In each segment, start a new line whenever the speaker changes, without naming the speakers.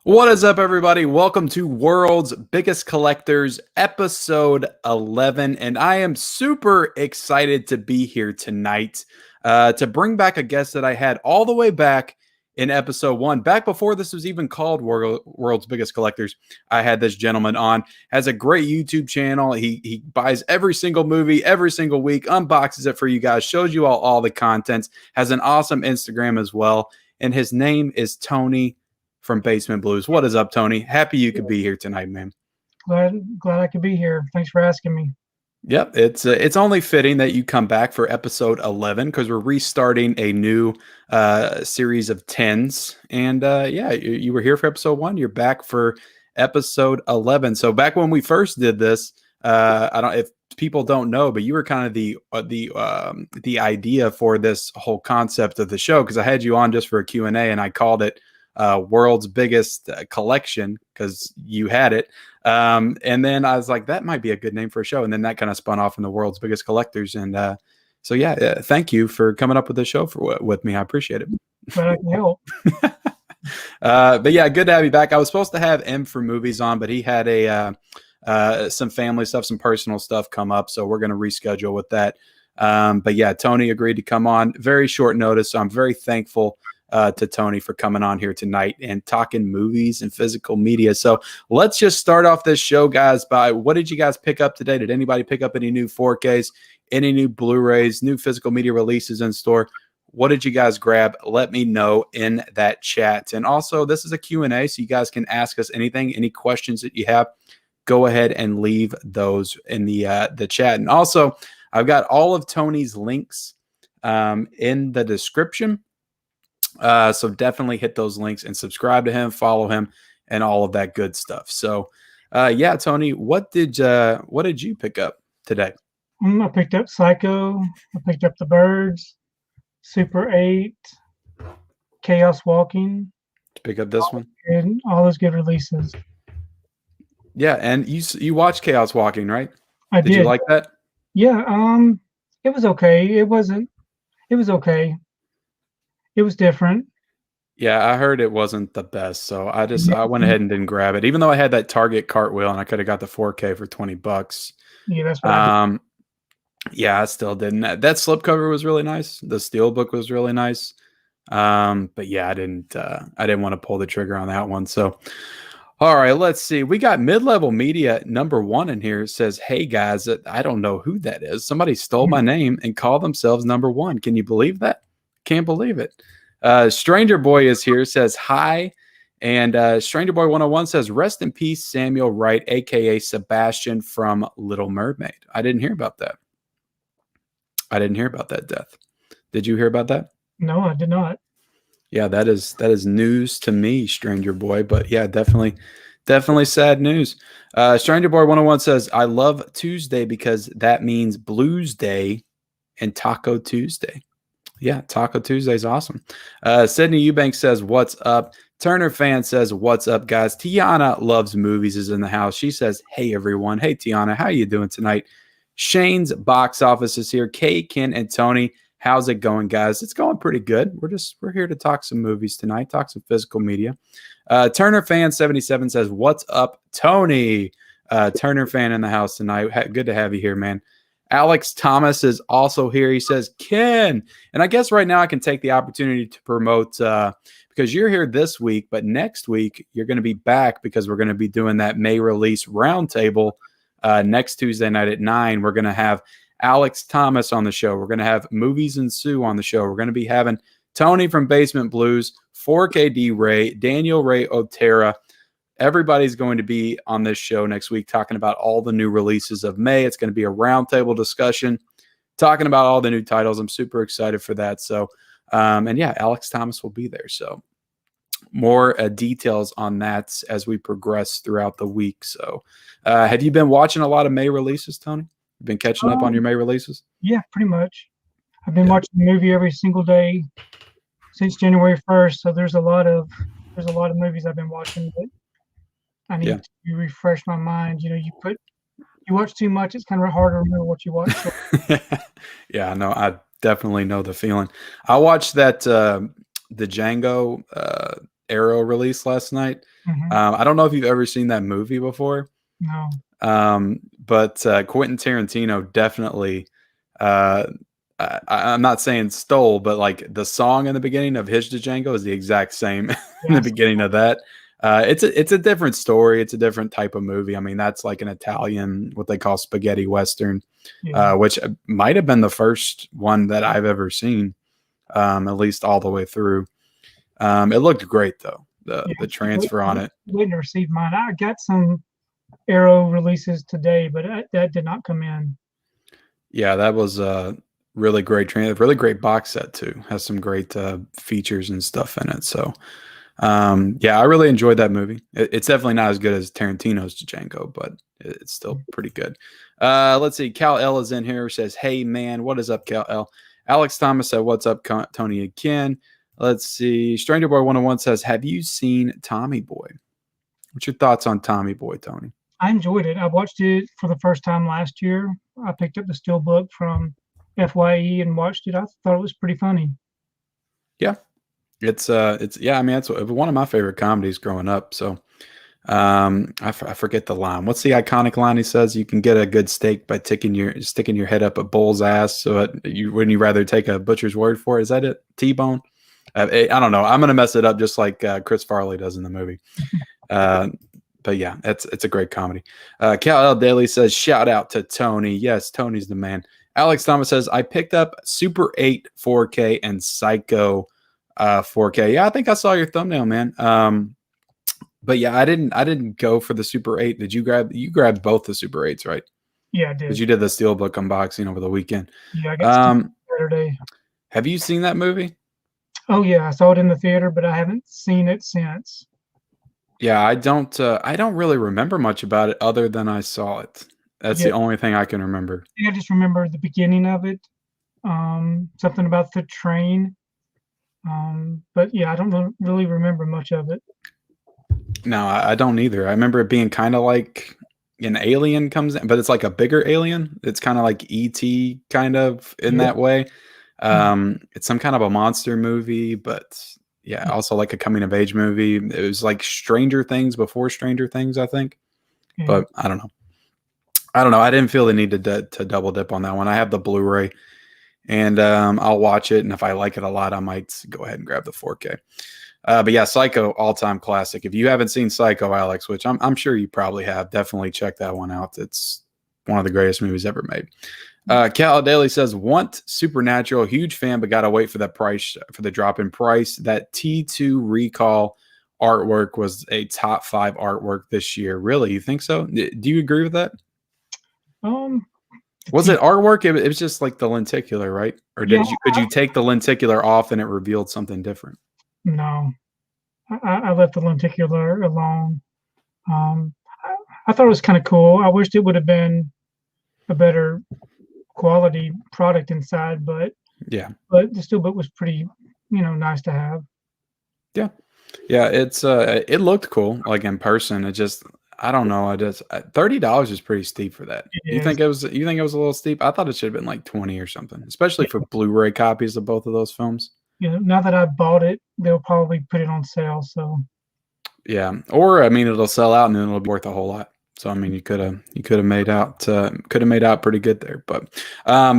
What is up, everybody? Welcome to World's Biggest Collectors, episode 11. And I am super excited to be here tonight to bring back a guest that I had all the way back in episode 1. Back before this was even called World's Biggest Collectors, I had this gentleman on. Has a great YouTube channel. He buys every single movie every single week, unboxes it for you guys, shows you all the contents, has an awesome Instagram as well. And his name is Tony from BasementBlus. What is up, Tony? Happy you could be here tonight, man.
Glad I could be here. Thanks for asking me.
Yep, it's only fitting that you come back for episode 11 because we're restarting a new series of 10s. And yeah, you were here for episode 1. You're back for episode 11. So back when we first did this, I don't if people don't know, but you were kind of the idea for this whole concept of the show because I had you on just for a Q&A and I called it World's Biggest Collection because you had it. And then I was like, that might be a good name for a show. And then that kind of spun off in the World's Biggest Collectors. And so, yeah, thank you for coming up with the show with me. I appreciate it.
Glad I can help.
But yeah, good to have you back. I was supposed to have M for Movies on, but he had some family stuff, some personal stuff come up. So we're going to reschedule with that. But yeah, Tony agreed to come on very short notice. So I'm very thankful to Tony for coming on here tonight and talking movies and physical media. So let's just start off this show, guys, by what did you guys pick up today? Did anybody pick up any new 4Ks, any new Blu-rays, new physical media releases in store? What did you guys grab? Let me know in that chat. And also, this is a Q&A, so you guys can ask us anything, any questions that you have. Go ahead and leave those in the chat. And also, I've got all of Tony's links in the description. So definitely hit those links and subscribe to him, follow him, and all of that good stuff. So, yeah, Tony, what did you pick up today?
I picked up Psycho. I picked up The Burbs, Super 8, Chaos Walking.
Did you pick up this one?
And all those good releases.
Yeah, and you watched Chaos Walking, right?
I did.
You like that?
Yeah. It was okay. It was okay. It was different.
Yeah, I heard it wasn't the best, so I went ahead and didn't grab it, even though I had that Target cartwheel and I could have got the 4K for $20.
Yeah, that's what I did.
Yeah, I still didn't. That slipcover was really nice. The steelbook was really nice. But yeah, I didn't want to pull the trigger on that one. So, all right, let's see. We got Mid-Level Media #1 in here. It says, hey guys, I don't know who that is. Somebody stole my name and called themselves #1. Can you believe that? Can't believe it. Stranger Boy is here, says hi. And Stranger Boy 101 says, rest in peace, Samuel Wright, aka Sebastian from Little Mermaid. I didn't hear about that. I didn't hear about that death. Did you hear about that?
No, I did not.
Yeah, that is news to me, Stranger Boy. But yeah, definitely sad news. Stranger Boy 101 says, I love Tuesday because that means Blues Day and Taco Tuesday. Yeah, Taco Tuesday is awesome. Sydney Eubanks says, what's up? Turner Fan says, what's up, guys? Tiana Loves Movies is in the house. She says, hey, everyone. Hey, Tiana, how you doing tonight? Shane's Box Office is here. Kay, Ken, and Tony, how's it going, guys? It's going pretty good. We're here to talk some movies tonight, talk some physical media. Turner Fan 77 says, what's up, Tony? Turner Fan in the house tonight. Good to have you here, man. Alex Thomas is also here. He says, Ken. And I guess right now I can take the opportunity to promote because you're here this week, but next week you're going to be back because we're going to be doing that May release roundtable next Tuesday night at 9. We're going to have Alex Thomas on the show. We're going to have Movies and Sue on the show. We're going to be having Tony from BasementBlus, 4KD Ray, Daniel Ray Otera. Everybody's going to be on this show next week talking about all the new releases of May. It's going to be a roundtable discussion talking about all the new titles. I'm super excited for that. So, and yeah, Alex Thomas will be there. So more details on that as we progress throughout the week. So have you been watching a lot of May releases, Tony? You've been catching up on your May releases?
Yeah, pretty much. I've been watching the movie every single day since January 1st. So there's a lot of movies I've been watching, but I need to refresh my mind. You know, you watch too much, it's kind of hard to remember what you watch. So.
Yeah, no, I definitely know the feeling. I watched that the Django Arrow release last night.
Mhm.
I don't know if you've ever seen that movie before,
No.
but Quentin Tarantino definitely. Uh, I'm not saying stole, but like the song in the beginning of Hitch to Django is the exact same in the
Yes.
beginning of that. It's a different story. It's a different type of movie. I mean, that's like an Italian, what they call spaghetti western,
Yeah.
which might have been the first one that I've ever seen, at least all the way through. It looked great though.
Yeah.
The transfer on it.
Waiting to receive mine. I got some Arrow releases today, but that did not come in.
Yeah, that was a really great really great box set too. Has some great features and stuff in it. So yeah, I really enjoyed that movie. It's definitely not as good as Tarantino's Django, but it's still pretty good. Let's see. Cal L is in here. Says, "Hey man, what is up, Cal L?" Alex Thomas said, "What's up, Tony?" Again. Let's see. Stranger Boy 101 says, "Have you seen Tommy Boy?" What's your thoughts on Tommy Boy, Tony?
I enjoyed it. I watched it for the first time last year. I picked up the steelbook from FYE and watched it. I thought it was pretty funny.
Yeah, it's yeah. I mean, that's one of my favorite comedies growing up. So I forget the line. What's the iconic line he says? You can get a good steak by sticking your head up a bull's ass. So wouldn't you rather take a butcher's word for it? Is that it? T-bone? I don't know. I'm gonna mess it up just like Chris Farley does in the movie. But yeah, it's a great comedy. Cal L. Daly says, "Shout out to Tony." Yes, Tony's the man. Alex Thomas says, "I picked up Super 8 4K and Psycho 4K." Yeah, I think I saw your thumbnail, man. But yeah, I didn't go for the Super 8. You grabbed both the Super 8s, right?
Yeah, I
Because
did.
you did the Steelbook unboxing over the weekend.
Yeah, I got Steel Saturday.
Have you seen that movie?
Oh yeah, I saw it in the theater, but I haven't seen it since.
Yeah, I don't really remember much about it other than I saw it. That's
Yeah,
the only thing I can remember.
I just remember the beginning of it. Something about the train. But yeah, I don't really remember much of it.
No, I don't either. I remember it being kind of like an alien comes in, but it's like a bigger alien. It's kind of like E.T. kind of in
Yeah.
that way.
Mhm.
It's some kind of a monster movie, but yeah, also like a coming of age movie. It was like Stranger Things before Stranger Things, I think.
Yeah.
But I don't know. I don't know. I didn't feel the need to double dip on that one. I have the Blu-ray, and I'll watch it, and if I like it a lot, I might go ahead and grab the 4K. But yeah, Psycho, all-time classic. If you haven't seen Psycho, Alex, which I'm sure you probably have, definitely check that one out. It's one of the greatest movies ever made. Cal Daly says, "Want Supernatural, huge fan, but gotta wait for that price for the drop in price. That T2 Recall artwork was a top 5 artwork this year. Really, you think so? Do you agree with that?
Um,
Was it artwork? It was just like the lenticular, right? Or
yeah,
could you take the lenticular off and it revealed something different?
no, I left the lenticular alone. Um, I thought it was kind of cool. I wished it would have been a better quality product inside,
Yeah.
but the steelbook was pretty, nice to have.
Yeah. Yeah, it looked cool like in person. It just I don't know. I just $30 is pretty steep for that.
It is.
You think it was a little steep? I thought it should have been like 20 or something, especially for Blu-ray copies of both of those films.
Now that I bought it, they'll probably put it on sale. So
Yeah. Or I mean it'll sell out and then it'll be worth a whole lot. So I mean you could have made out pretty good there. But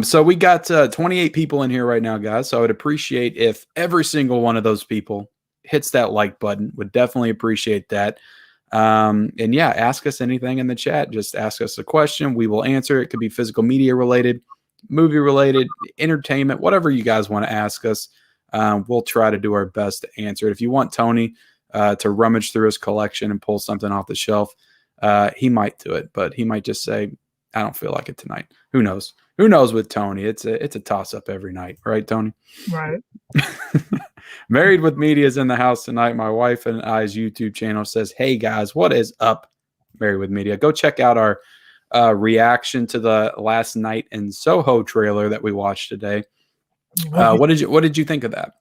so we got 28 people in here right now, guys. So I would appreciate if every single one of those people hits that like button. Would definitely appreciate that. And yeah, ask us anything in the chat. Just ask us a question. We will answer. It could be physical media related, movie related, entertainment, whatever you guys want to ask us. We'll try to do our best to answer it. If you want Tony to rummage through his collection and pull something off the shelf, he might do it, but he might just say, "I don't feel like it tonight." Who knows? Who knows with Tony? It's a toss up every night, right, Tony?
right.
Married with Media is in the house tonight. My wife and I's YouTube channel says, "Hey guys, what is up, Married with Media?" Go check out our reaction to the Last Night in Soho trailer that we watched today. What did you think of that?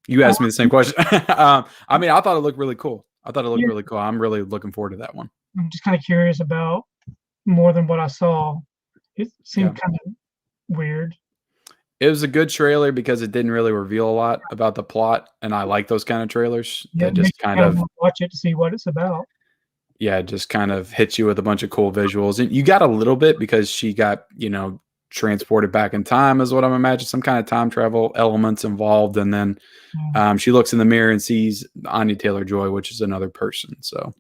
You asked me the same question. I mean, I thought it looked really cool.
Yeah,
Really cool. I'm really looking forward to that one.
I'm just kind of curious about more than what I saw. It
Yeah.
seemed kind of weird.
It was a good trailer because it didn't really reveal a lot about the plot, and I like those kind of trailers
Yeah,
that
it makes
just
you
kind
kinda
of
wanna watch it to see what it's about.
yeah, just kind of hits you with a bunch of cool visuals. And you got a little bit because she got, transported back in time is what I'm imagining, some kind of time travel elements involved. And then
Yeah.
she looks in the mirror and sees Anya Taylor-Joy, which is another person. So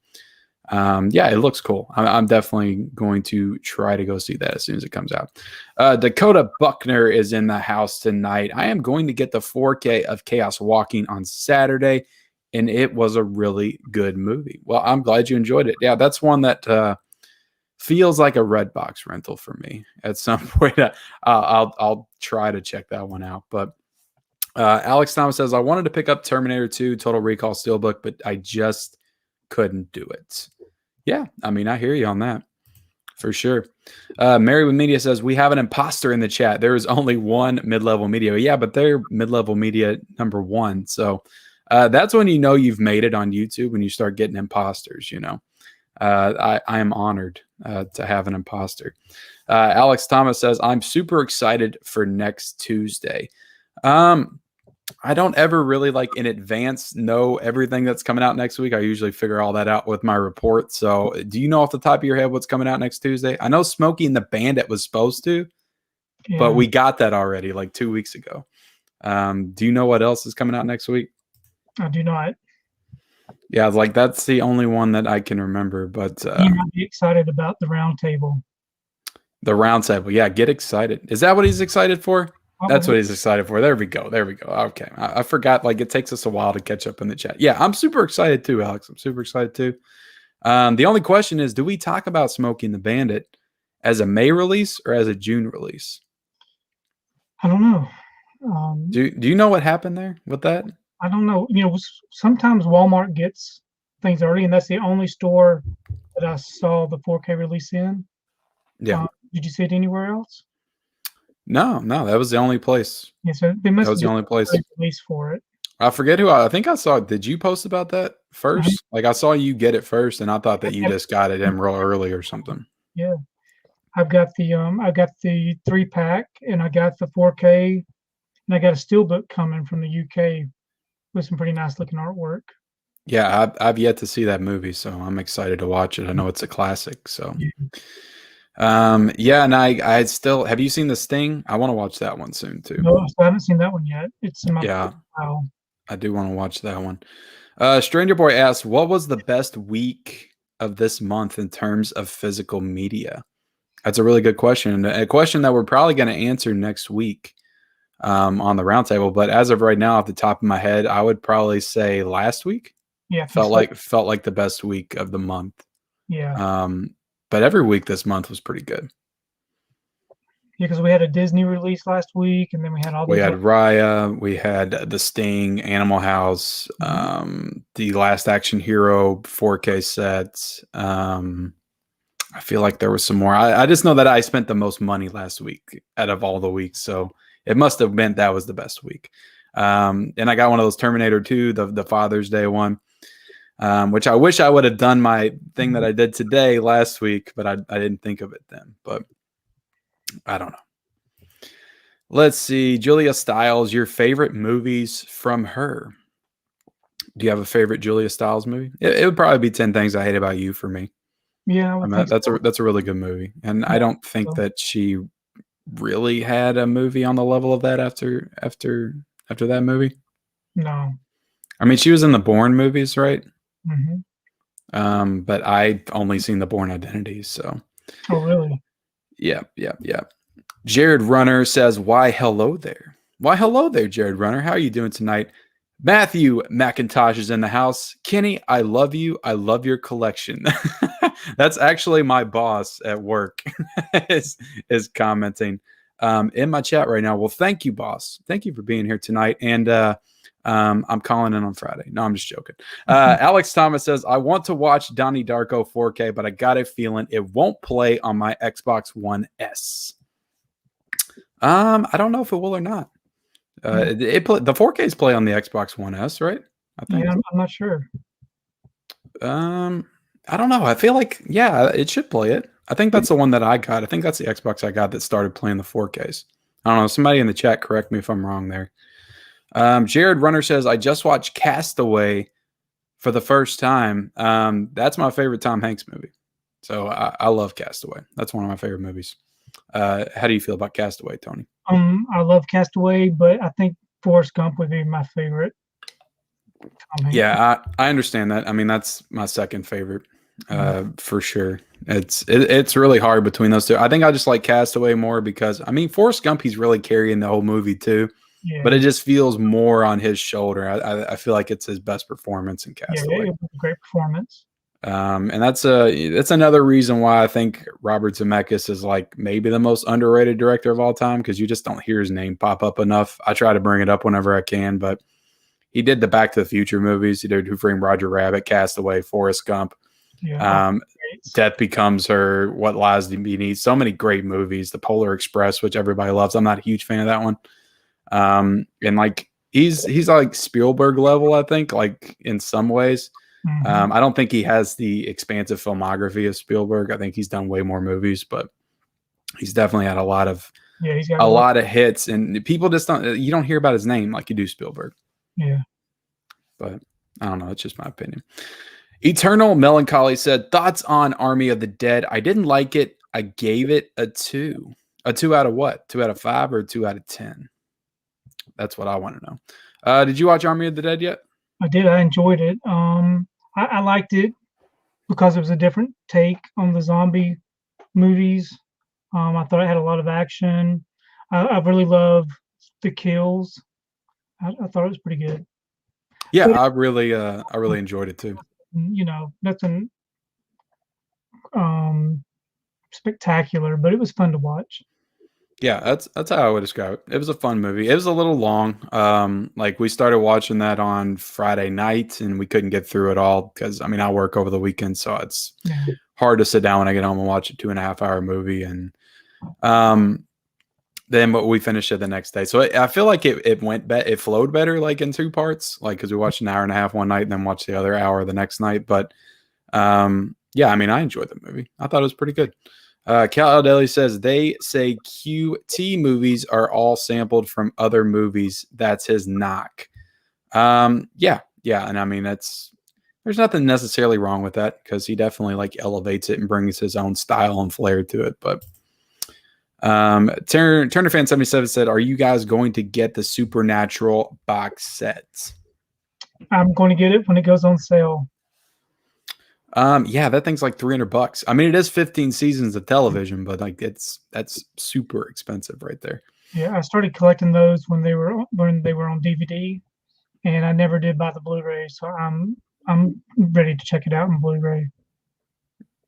yeah, it looks cool. I'm definitely going to try to go see that as soon as it comes out. Dakota Buckner is in the house tonight. I am going to get the 4K of Chaos Walking on Saturday, and it was a really good movie. Well, I'm glad you enjoyed it. Yeah, that's one that feels like a Redbox rental for me at some point. I'll try to check that one out. But Alex Thomas says, I wanted to pick up Terminator 2 Total Recall Steelbook, but I just couldn't do it. Yeah, I mean, I hear you on that for sure. Mary with Media says, we have an imposter in the chat. There is only one mid-level media. Yeah, but they're mid-level media number one. So that's when you know you've made it on YouTube, when you start getting imposters, I am honored to have an imposter. Alex Thomas says, I'm super excited for next Tuesday. I don't ever really in advance know everything that's coming out next week. I usually figure all that out with my report. So do you know off the top of your head what's coming out next Tuesday? I know Smokey and the Bandit was supposed to, but we got that already 2 weeks ago. Do you know what else is coming out next week?
I do not.
Yeah, that's the only one that I can remember. But
You might be excited about the round table.
The round table. Yeah, get excited. Is that what he's excited for? That's what he's excited for. There we go. Okay. I forgot, it takes us a while to catch up in the chat. Yeah, I'm super excited too, Alex. I'm super excited too. The only question is, do we talk about Smokey and the Bandit as a May release or as a June release?
I don't know.
Do you know what happened there with that?
I don't know. Sometimes Walmart gets things early, and that's the only store that I saw the 4K release in.
Yeah.
Did you see it anywhere else?
No, that was the only place.
Yeah, so they must
That was the only place.
Release for it.
I forget who I think I saw. Did you post about that first? I saw you get it first, and I thought that you just got it in real early or something.
Yeah, I've got the 3-pack, and I got the 4K, and I got a steelbook coming from the UK with some pretty nice looking artwork.
Yeah, I've yet to see that movie, so I'm excited to watch it. I know it's a classic. So, yeah, and I still have you seen The Sting? I want to watch that one soon too.
No, I haven't seen that one yet. It's in my
file. I do want to watch that one. Stranger Boy asks, what was the best week of this month in terms of physical media? That's a really good question. A question that we're probably going to answer next week on the roundtable. But as of right now, off the top of my head, I would probably say last week.
Yeah,
felt like the best week of the month.
Yeah.
But every week this month was pretty good.
Yeah, because we had a Disney release last week, and then we had all.
We had Raya, we had The Sting, Animal House, the Last Action Hero 4K sets. I feel like there was some more. I just know that I spent the most money last week out of all the weeks, so it must have meant that was the best week. And I got one of those Terminator 2, the Father's Day one, which I wish I would have done my thing that I did today last week, but I didn't think of it then. But I don't know. Let's see. Julia Stiles, your favorite movies from her. Do you have a favorite Julia Stiles movie? It would probably be 10 Things I Hate About You for me.
Yeah,
that's a really good movie. And I don't think that she really had a movie on the level of that after that movie.
No.
I mean, she was in the Bourne movies, right?
Mm-hmm.
But I've only seen the Bourne Identities, so.
Oh, really?
Yeah. Jared Runner says, why hello there? Why hello there, Jared Runner. How are you doing tonight? Matthew McIntosh is in the house. Kenny, I love you. I love your collection. That's actually my boss at work is commenting in my chat right now. Well, thank you, boss. Thank you for being here tonight. And I'm calling in on Friday. No, I'm just joking. Alex Thomas says, I want to watch Donnie Darko 4K, but I got a feeling it won't play on my Xbox One S. I don't know if it will or not. The 4Ks play on the Xbox One S, right? I think.
Yeah, I'm not sure.
I don't know. I feel like, yeah, it should play it. I think that's the one that I got. I think that's the Xbox I got that started playing the 4Ks. I don't know. Somebody in the chat, correct me if I'm wrong there. Jared Runner says, I just watched Castaway for the first time. That's my favorite Tom Hanks movie. So I love Castaway. That's one of my favorite movies. How do you feel about Castaway, Tony?
I love Castaway, but I think Forrest Gump would be my favorite. Tom Hanks.
Yeah, I understand that. I mean, that's my second favorite for sure. It's really hard between those two. I think I just like Castaway more because, I mean, Forrest Gump, he's really carrying the whole movie too.
Yeah.
But it just feels more on his shoulder. I feel like it's his best performance in Castaway.
Yeah, it was a great performance.
And that's another reason why I think Robert Zemeckis is like maybe the most underrated director of all time, because you just don't hear his name pop up enough. I try to bring it up whenever I can, but he did the Back to the Future movies. He did Who Framed Roger Rabbit, Castaway, Forrest Gump.
Yeah,
Death Becomes Her, What Lies Beneath. So many great movies. The Polar Express, which everybody loves. I'm not a huge fan of that one. And like he's like Spielberg level, I think, like in some ways. I don't think he has the expansive filmography of Spielberg. I think he's done way more movies, but he's definitely had a lot of hits, and people just you don't hear about his name like you do Spielberg.
Yeah.
But I don't know. It's just my opinion. Eternal Melancholy said, thoughts on Army of the Dead. I didn't like it. I gave it a 2. A 2 out of what? 2 out of 5 or a 2 out of 10? That's what I want to know. Did you watch Army of the Dead yet?
I did. I enjoyed it. I liked it because it was a different take on the zombie movies. I thought it had a lot of action. I really love the kills. I thought it was pretty good.
Yeah, I really enjoyed it too.
You know, nothing spectacular, but it was fun to watch.
Yeah, that's how I would describe it. It was a fun movie. It was a little long. Like we started watching that on Friday night and we couldn't get through it all because I mean I work over the weekend, so it's hard to sit down when I get home and watch a 2.5-hour movie. And then we finished it the next day. So I feel like it flowed better like in 2 parts, like because we watched an hour and a half one night and then watched the other hour the next night. But yeah, I mean I enjoyed the movie. I thought it was pretty good. Cal Aldeli says, they say QT movies are all sampled from other movies. That's his knock. Yeah. And I mean, there's nothing necessarily wrong with that because he definitely like elevates it and brings his own style and flair to it. But Turner Fan 77 said, are you guys going to get the Supernatural box sets?
I'm going to get it when it goes on sale.
Yeah, that thing's like $300. I mean, it is 15 seasons of television, but like that's super expensive right there.
Yeah, I started collecting those when they were on DVD, and I never did buy the Blu-ray, so I'm ready to check it out on Blu-ray.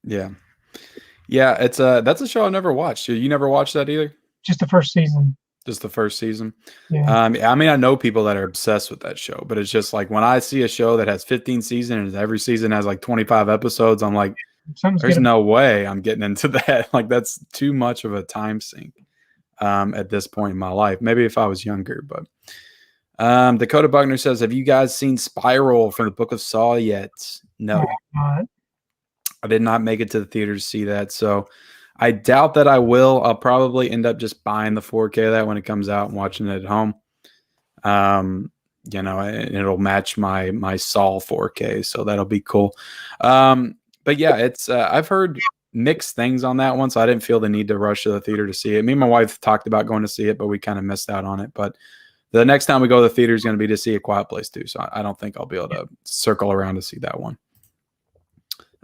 Yeah, it's that's a show I never watched. You never watched that either?
Just the first season.
Just the first season.
Yeah.
I mean, I know people that are obsessed with that show, but it's just like when I see a show that has 15 seasons and every season has like 25 episodes, I'm like, there's no way I'm getting into that. Like that's too much of a time sink at this point in my life. Maybe if I was younger, but Dakota Buckner says, have you guys seen Spiral from the Book of Saw yet? No. I did not make it to the theater to see that, so I doubt that I will. I'll probably end up just buying the 4K of that when it comes out and watching it at home. You know, it'll match my Saw 4K, so that'll be cool. But yeah, it's I've heard mixed things on that one, so I didn't feel the need to rush to the theater to see it. Me and my wife talked about going to see it, but we kind of missed out on it. But the next time we go to the theater is going to be to see A Quiet Place 2, so I don't think I'll be able to circle around to see that one.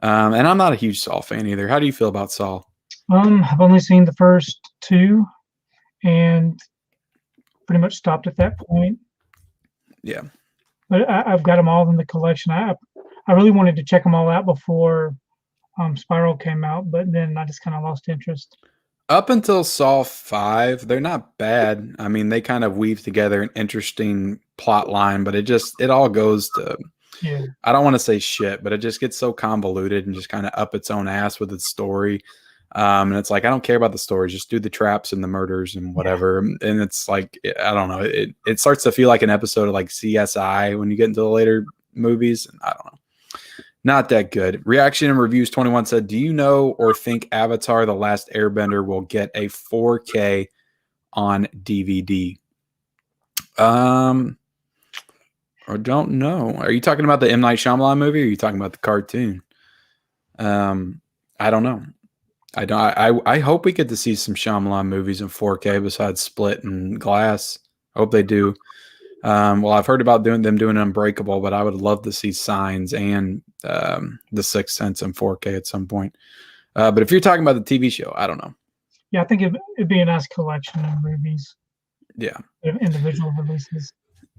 And I'm not a huge Saw fan either. How do you feel about Saw?
I've only seen the first 2 and pretty much stopped at that point.
Yeah.
But I've got them all in the collection. I really wanted to check them all out before Spiral came out, but then I just kind of lost interest.
Up until Saw 5, they're not bad. I mean, they kind of weave together an interesting plot line, but it all goes to, I don't want to say shit, but it just gets so convoluted and just kind of up its own ass with its story. And it's like, I don't care about the stories, just do the traps and the murders and whatever. And it's like, I don't know. It starts to feel like an episode of like CSI when you get into the later movies. And I don't know. Not that good. Reaction and Reviews 21 said, do you know or think Avatar The Last Airbender will get a 4K on DVD? I don't know. Are you talking about the M. Night Shyamalan movie, or are you talking about the cartoon? I don't know. I hope we get to see some Shyamalan movies in 4K besides Split and Glass. I hope they do. Well, I've heard about them doing Unbreakable, but I would love to see Signs and The Sixth Sense in 4K at some point. But if you're talking about the TV show, I don't know.
Yeah, I think it'd be a nice collection of movies.
Yeah.
Individual releases.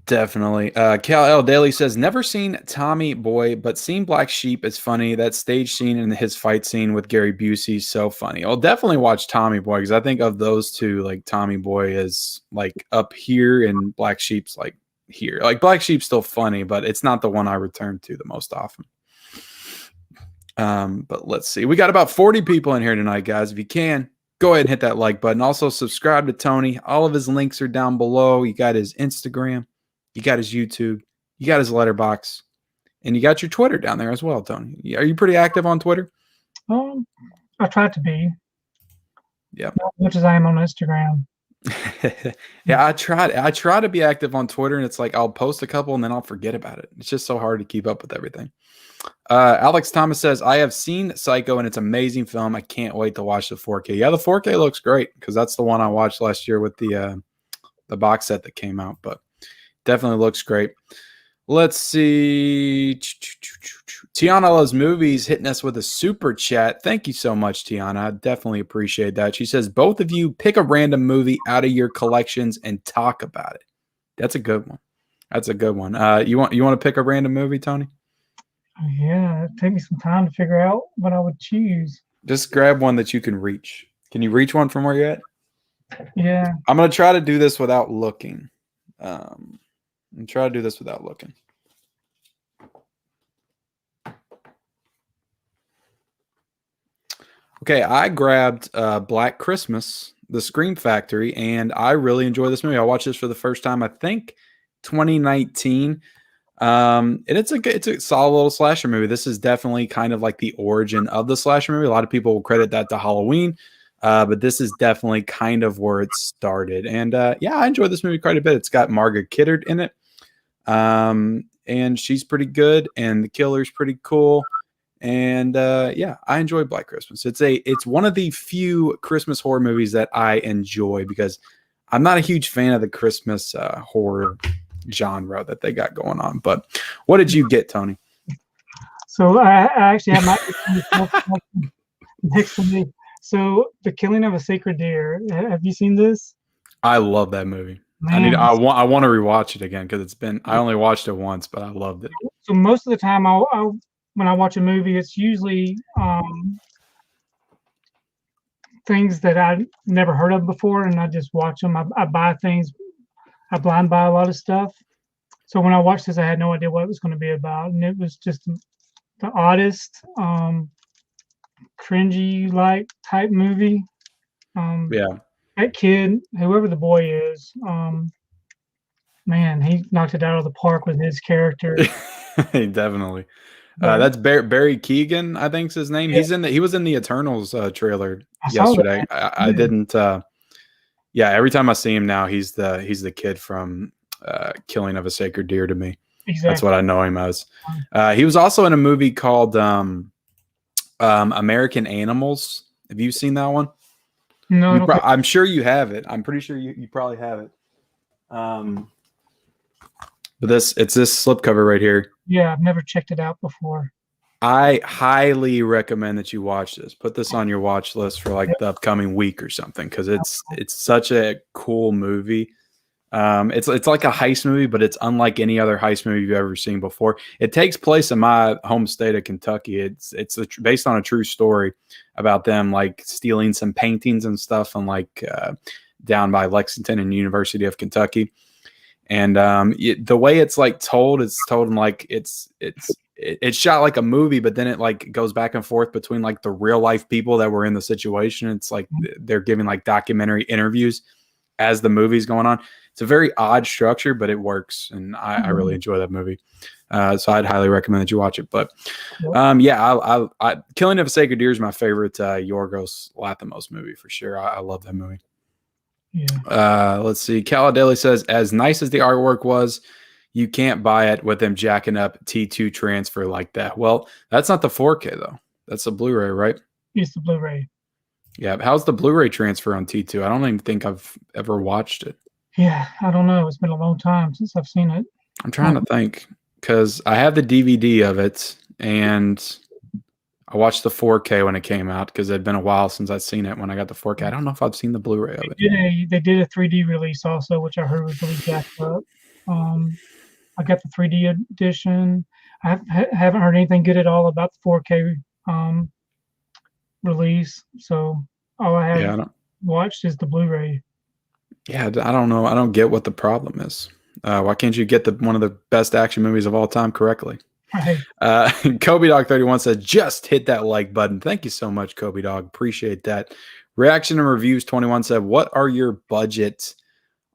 Definitely. Cal L. Daly says, never seen Tommy Boy, but seen Black Sheep is funny. That stage scene and his fight scene with Gary Busey is so funny. I'll definitely watch Tommy Boy because I think of those two, like Tommy Boy is like up here and Black Sheep's like here. Like Black Sheep's still funny, but it's not the one I return to the most often. But let's see. We got about 40 people in here tonight, guys. If you can, go ahead and hit that like button. Also, subscribe to Tony. All of his links are down below. You got his Instagram. You got his YouTube, you got his letterbox, and you got your Twitter down there as well, Tony. Are you pretty active on Twitter?
I try to be.
Yeah.
Not as much as I am on Instagram.
Yeah, I try to be active on Twitter, and it's like I'll post a couple and then I'll forget about it. It's just so hard to keep up with everything. Alex Thomas says, I have seen Psycho, and it's an amazing film. I can't wait to watch the 4K. Yeah, the 4K looks great because that's the one I watched last year with the box set that came out, but definitely looks great. Let's see. Tiana Loves Movies hitting us with a super chat. Thank you so much, Tiana. I definitely appreciate that. She says, both of you pick a random movie out of your collections and talk about it. That's a good one. That's a good one. You want to pick a random movie, Tony?
Yeah, it'd take me some time to figure out what I would choose.
Just grab one that you can reach. Can you reach one from where you're at?
Yeah.
I'm going to try to do this without looking. And try to do this without looking. Okay, I grabbed Black Christmas, The Scream Factory, and I really enjoy this movie. I watched this for the first time, I think, 2019. And it's a solid little slasher movie. This is definitely kind of like the origin of the slasher movie. A lot of people will credit that to Halloween, but this is definitely kind of where it started. And yeah, I enjoyed this movie quite a bit. It's got Margaret Kidder in it. And she's pretty good, and the killer's pretty cool. And yeah, I enjoy Black Christmas. It's one of the few Christmas horror movies that I enjoy because I'm not a huge fan of the Christmas horror genre that they got going on. But what did you get, Tony?
So I actually have my next to me. So The Killing of a Sacred Deer. Have you seen this?
I love that movie.
Man.
I want to rewatch it again because I only watched it once, but I loved it.
So most of the time, when I watch a movie, it's usually things that I never heard of before, and I just watch them. I buy things. I blind buy a lot of stuff. So when I watched this, I had no idea what it was going to be about, and it was just the oddest, cringy like type movie.
Yeah.
That kid, whoever the boy is, man, he knocked it out of the park with his character.
Definitely. That's Barry Keoghan, I think's his name. Yeah. He was in the Eternals trailer yesterday. I didn't. Yeah, every time I see him now, he's the kid from Killing of a Sacred Deer to me. Exactly. That's what I know him as. He was also in a movie called American Animals. Have you seen that one?
No,
I'm sure you have it. I'm pretty sure you probably have it. But it's this slipcover right here.
Yeah, I've never checked it out before.
I highly recommend that you watch this. Put this on your watch list for like the upcoming week or something because it's such a cool movie. It's like a heist movie, but it's unlike any other heist movie you've ever seen before. It takes place in my home state of Kentucky. It's based on a true story about them like stealing some paintings and stuff and like down by Lexington and University of Kentucky. And the way it's like told, it's told in like it's shot like a movie, but then it like goes back and forth between like the real life people that were in the situation. It's like they're giving like documentary interviews as the movie's going on. It's a very odd structure, but it works, and I really enjoy that movie. So I'd highly recommend that you watch it. But yeah, Killing of a Sacred Deer is my favorite Yorgos Lanthimos movie for sure. I love that movie.
Yeah.
Let's see. Caladeli says, as nice as the artwork was, you can't buy it with them jacking up T2 transfer like that. Well, that's not the 4K though. That's a Blu-ray, right?
It's the Blu-ray.
Yeah. How's the Blu-ray transfer on T2? I don't even think I've ever watched it.
Yeah, I don't know. It's been a long time since I've seen it.
I'm trying to think because I have the DVD of it and I watched the 4K when it came out because it had been a while since I'd seen it when I got the 4K. I don't know if I've seen the Blu-ray of it.
They did a 3D release also, which I heard was really jacked up. I got the 3D edition. I haven't heard anything good at all about the 4K release. So all I have watched is the Blu-ray.
Yeah, I don't know. I don't get what the problem is. Why can't you get one of the best action movies of all time correctly?
Right.
Kobe Dog 31 said, just hit that like button. Thank you so much, Kobe Dog. Appreciate that. Reaction and Reviews 21 said, what are your budgets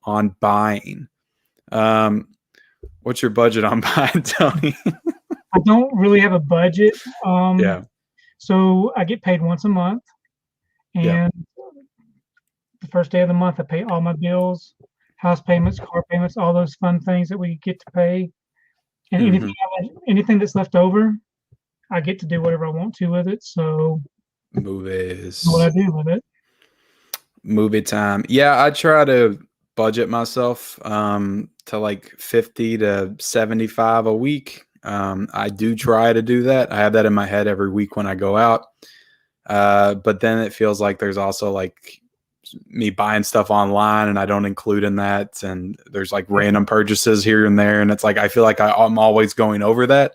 on buying? What's your budget on buying, Tony?
I don't really have a budget.
Yeah.
So I get paid once a month, and the first day of the month I pay all my bills, house payments, car payments, all those fun things that we get to pay. And anything that's left over, I get to do whatever I want to with it. So
movies.
What I do with it.
Movie time. Yeah, I try to budget myself to like 50 to 75 a week. I do try to do that. I have that in my head every week when I go out. But then it feels like there's also like me buying stuff online and I don't include in that. And there's like random purchases here and there. And it's like, I feel like I'm always going over that.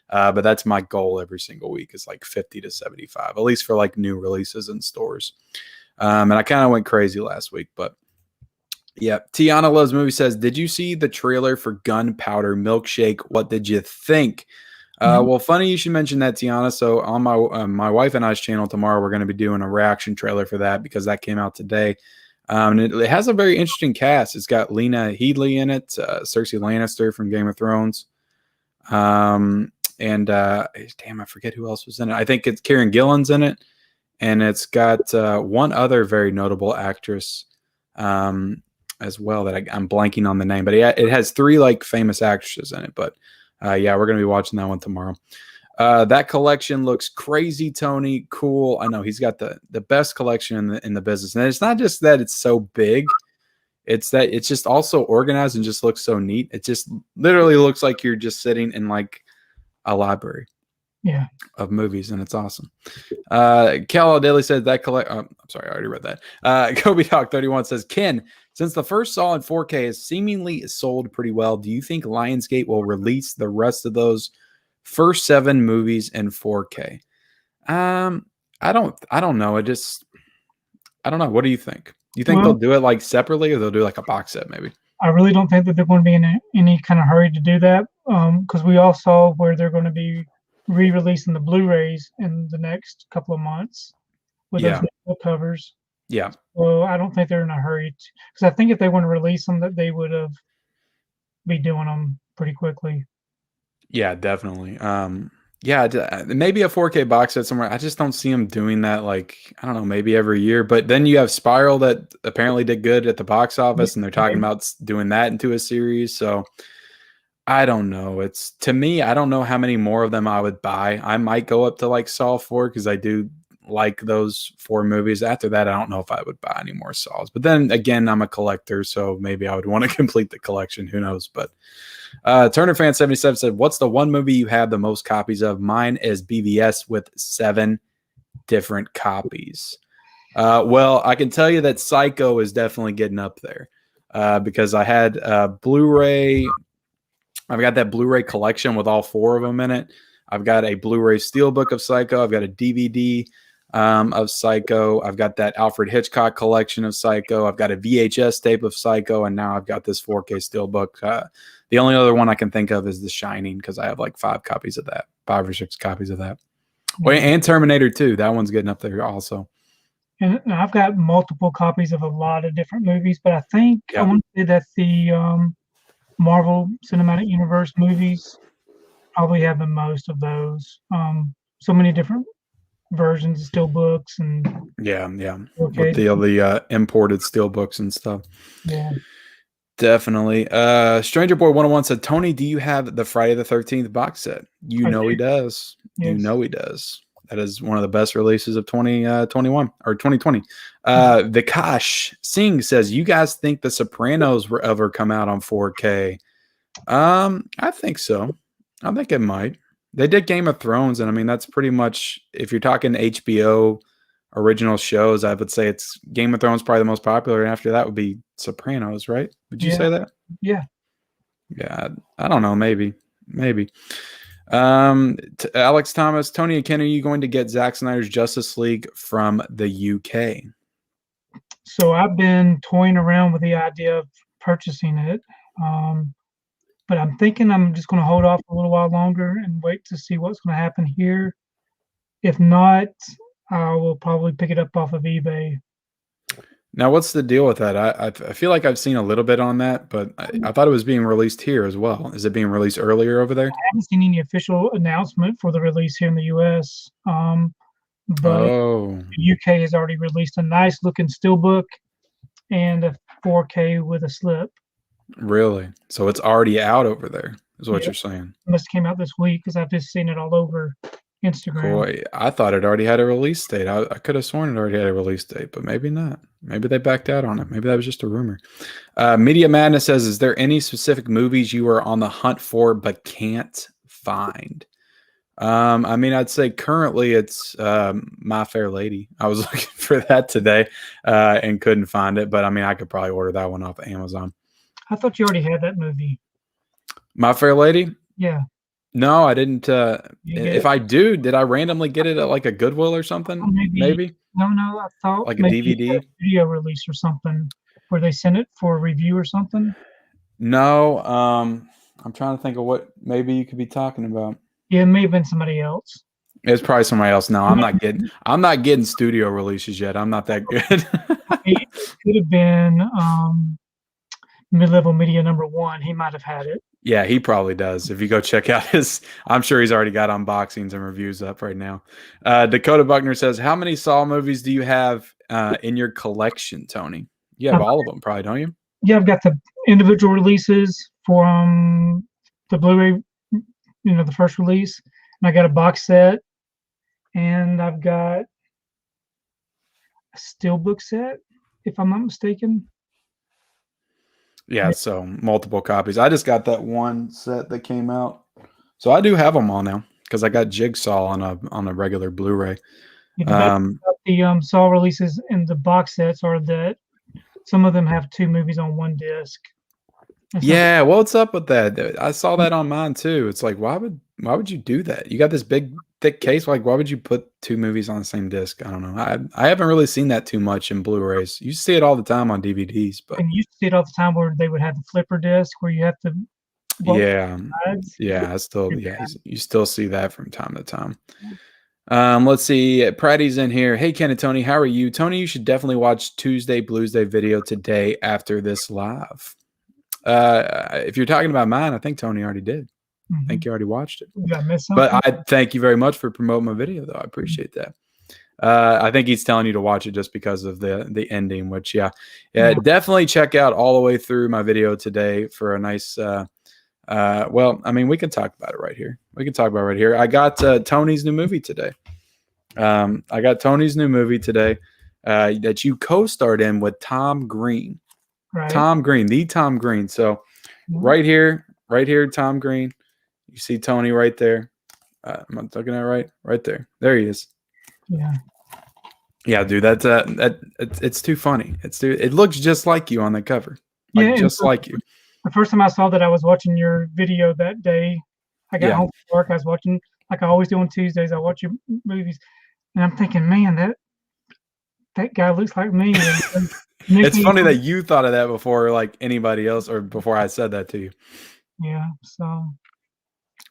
But that's my goal every single week is like 50 to 75, at least for like new releases in stores. And I kind of went crazy last week, but yeah. Tiana Loves Movie says, did you see the trailer for Gunpowder Milkshake? What did you think? Well, funny you should mention that, Tiana. So on my wife and I's channel tomorrow, we're going to be doing a reaction trailer for that because that came out today. And it has a very interesting cast. It's got Lena Headey in it, Cersei Lannister from Game of Thrones. Damn, I forget who else was in it. I think it's Karen Gillan's in it. And it's got one other very notable actress as well that I'm blanking on the name. But it has 3 like famous actresses in it. But yeah, we're going to be watching that one tomorrow. That collection looks crazy, Tony. Cool. I know he's got the best collection in the business. And it's not just that it's so big. It's that it's just also organized and just looks so neat. It just literally looks like you're just sitting in like a library.
Yeah,
of movies, and it's awesome. Cal Daly said that I'm sorry, I already read that. Kobe Talk 31 says, Ken, since the first Saw in 4K is seemingly sold pretty well, do you think Lionsgate will release the rest of those first 7 movies in 4K? I don't know. I don't know. What do you think? Do you think they'll do it like separately, or they'll do like a box set maybe?
I really don't think that they're going to be in any kind of hurry to do that, because we all saw where they're going to be re-releasing the Blu-rays in the next couple of months with those new covers.
Yeah.
So I don't think they're in a hurry, because I think if they want to release them, that they would be doing them pretty quickly.
Yeah, definitely. Yeah, maybe a 4K box set somewhere. I just don't see them doing that. Like, I don't know, maybe every year. But then you have Spiral that apparently did good at the box office, and they're talking about doing that into a series. So I don't know. To me, I don't know how many more of them I would buy. I might go up to like Saw 4 because I do like those 4 movies. After that, I don't know if I would buy any more Saws. But then again, I'm a collector, so maybe I would want to complete the collection. Who knows? But Turner Fan 77 said, what's the one movie you have the most copies of? Mine is BVS with 7 different copies. Well, I can tell you that Psycho is definitely getting up there because I had Blu-ray. I've got that Blu-ray collection with all 4 of them in it. I've got a Blu-ray Steelbook of Psycho. I've got a DVD of Psycho. I've got that Alfred Hitchcock collection of Psycho. I've got a VHS tape of Psycho, and now I've got this 4K Steelbook. The only other one I can think of is The Shining because I have like 5 copies of that, 5 or 6 copies of that. Wait, and Terminator 2. That one's getting up there also.
And I've got multiple copies of a lot of different movies, but I think I want to say that the Marvel Cinematic Universe movies probably have the most of those. So many different versions, still books, and
Yeah, with
okay,
the imported steelbooks and stuff.
yeah.
Definitely. Stranger Boy 101 said, Tony, do you have the Friday the 13th box set? You
I
know
do.
he does. You
Yes.
know he does. That is one of the best releases of 2021 or 2020. Vikash Singh says, you guys think The Sopranos will ever come out on 4K? I think so. I think it might. They did Game of Thrones, and I mean that's pretty much, if you're talking HBO original shows, I would say it's Game of Thrones probably the most popular, and after that would be Sopranos, right? Would you
Yeah.
say that?
Yeah.
Yeah, I don't know, maybe. Alex Thomas, Tony and Ken, are you going to get Zack Snyder's Justice League from the UK?
So I've been toying around with the idea of purchasing it. But I'm thinking I'm just going to hold off a little while longer and wait to see what's going to happen here. If not, I will probably pick it up off of eBay.
Now, what's the deal with that? I feel like I've seen a little bit on that, but I thought it was being released here as well. Is it being released earlier over there?
I haven't seen any official announcement for the release here in the US, but
Oh,
the UK has already released a nice looking steelbook and a 4K with a slip.
really? So it's already out over there, is what
Yeah,
you're saying.
it must have came out this week because I've just seen it all over Instagram.
Cool. I thought it already had a release date. I could have sworn it already had a release date, but maybe not. Maybe they backed out on it. Maybe that was just a rumor. Media Madness says, is there any specific movies you are on the hunt for but can't find? I mean, I'd say currently it's My Fair Lady. I was looking for that today and couldn't find it, but I mean, I could probably order that one off of Amazon.
I thought you already had that movie.
My Fair Lady?
Yeah.
No, I didn't.
You get
If
it?
I do, did I randomly get it at like a Goodwill or something? Maybe
No, I thought
like a
maybe you had
DVD.
a video release or something where they sent it for a review or something.
No, I'm trying to think of what maybe you could be talking about.
Yeah, it may have been somebody else.
It's probably somebody else. No, I'm not getting studio releases yet. I'm not that good.
It could have been Mid-Level Media #1. He might have had it.
Yeah, he probably does. If you go check out his, I'm sure he's already got unboxings and reviews up right now. Dakota Buckner says, how many Saw movies do you have in your collection, Tony? You have all of them, probably, don't you?
Yeah, I've got the individual releases from the Blu-ray, the first release, and I got a box set, and I've got a steelbook set, if I'm not mistaken.
Yeah, so multiple copies. I just got that one set that came out, so I do have them all now because I got Jigsaw on a regular Blu-ray.
The best about the Saw releases in the box sets are that some of them have 2 movies on 1 disc.
Yeah, what's up with that? I saw that on mine too. It's like, why would you do that? You got this big thick case. Like, why would you put 2 movies on the same disc? I don't know. I haven't really seen that too much in Blu-rays. You see it all the time on DVDs, but
And you see it all the time where they would have the flipper disc where you have to
yeah, you still see that from time to time. Let's see. Pratty's in here. Hey, Ken and Tony, how are you? Tony, you should definitely watch Tuesday Blues Day video today after this live. If you're talking about mine, I think Tony already did. I think you already watched it.
Did I miss something?
But I thank you very much for promoting my video, though. I appreciate that. I think he's telling you to watch it just because of the ending, which, yeah, definitely check out all the way through my video today for a nice well, I mean, we can talk about it right here. I got Tony's new movie today. That you co-starred in with Tom Green.
Right.
Tom Green. So right here, Tom Green. You see Tony right there. Am I looking at it right there? There he is. Yeah, dude. That's it's too funny. It looks just like you on the cover. Just like you.
The first time I saw that, I was watching your video that day. I got home from work. I was watching, like I always do on Tuesdays. I watch your movies, and I'm thinking, man, that guy looks like me.
It's funny that you thought of that before, like anybody else, or before I said that to you.
Yeah. So.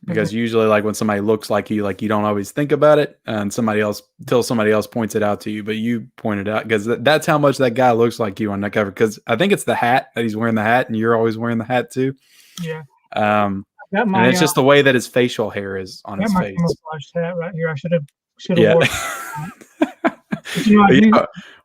Because usually, like when somebody looks like you don't always think about it, and until somebody else points it out to you. But you pointed out because that's how much that guy looks like you on that cover. Because I think it's the hat that he's wearing the hat, and you're always wearing the hat too.
Yeah.
And it's just the way that his facial hair is on his face.
Camouflage hat right here. I should have.
Yeah.
But, you know, I do.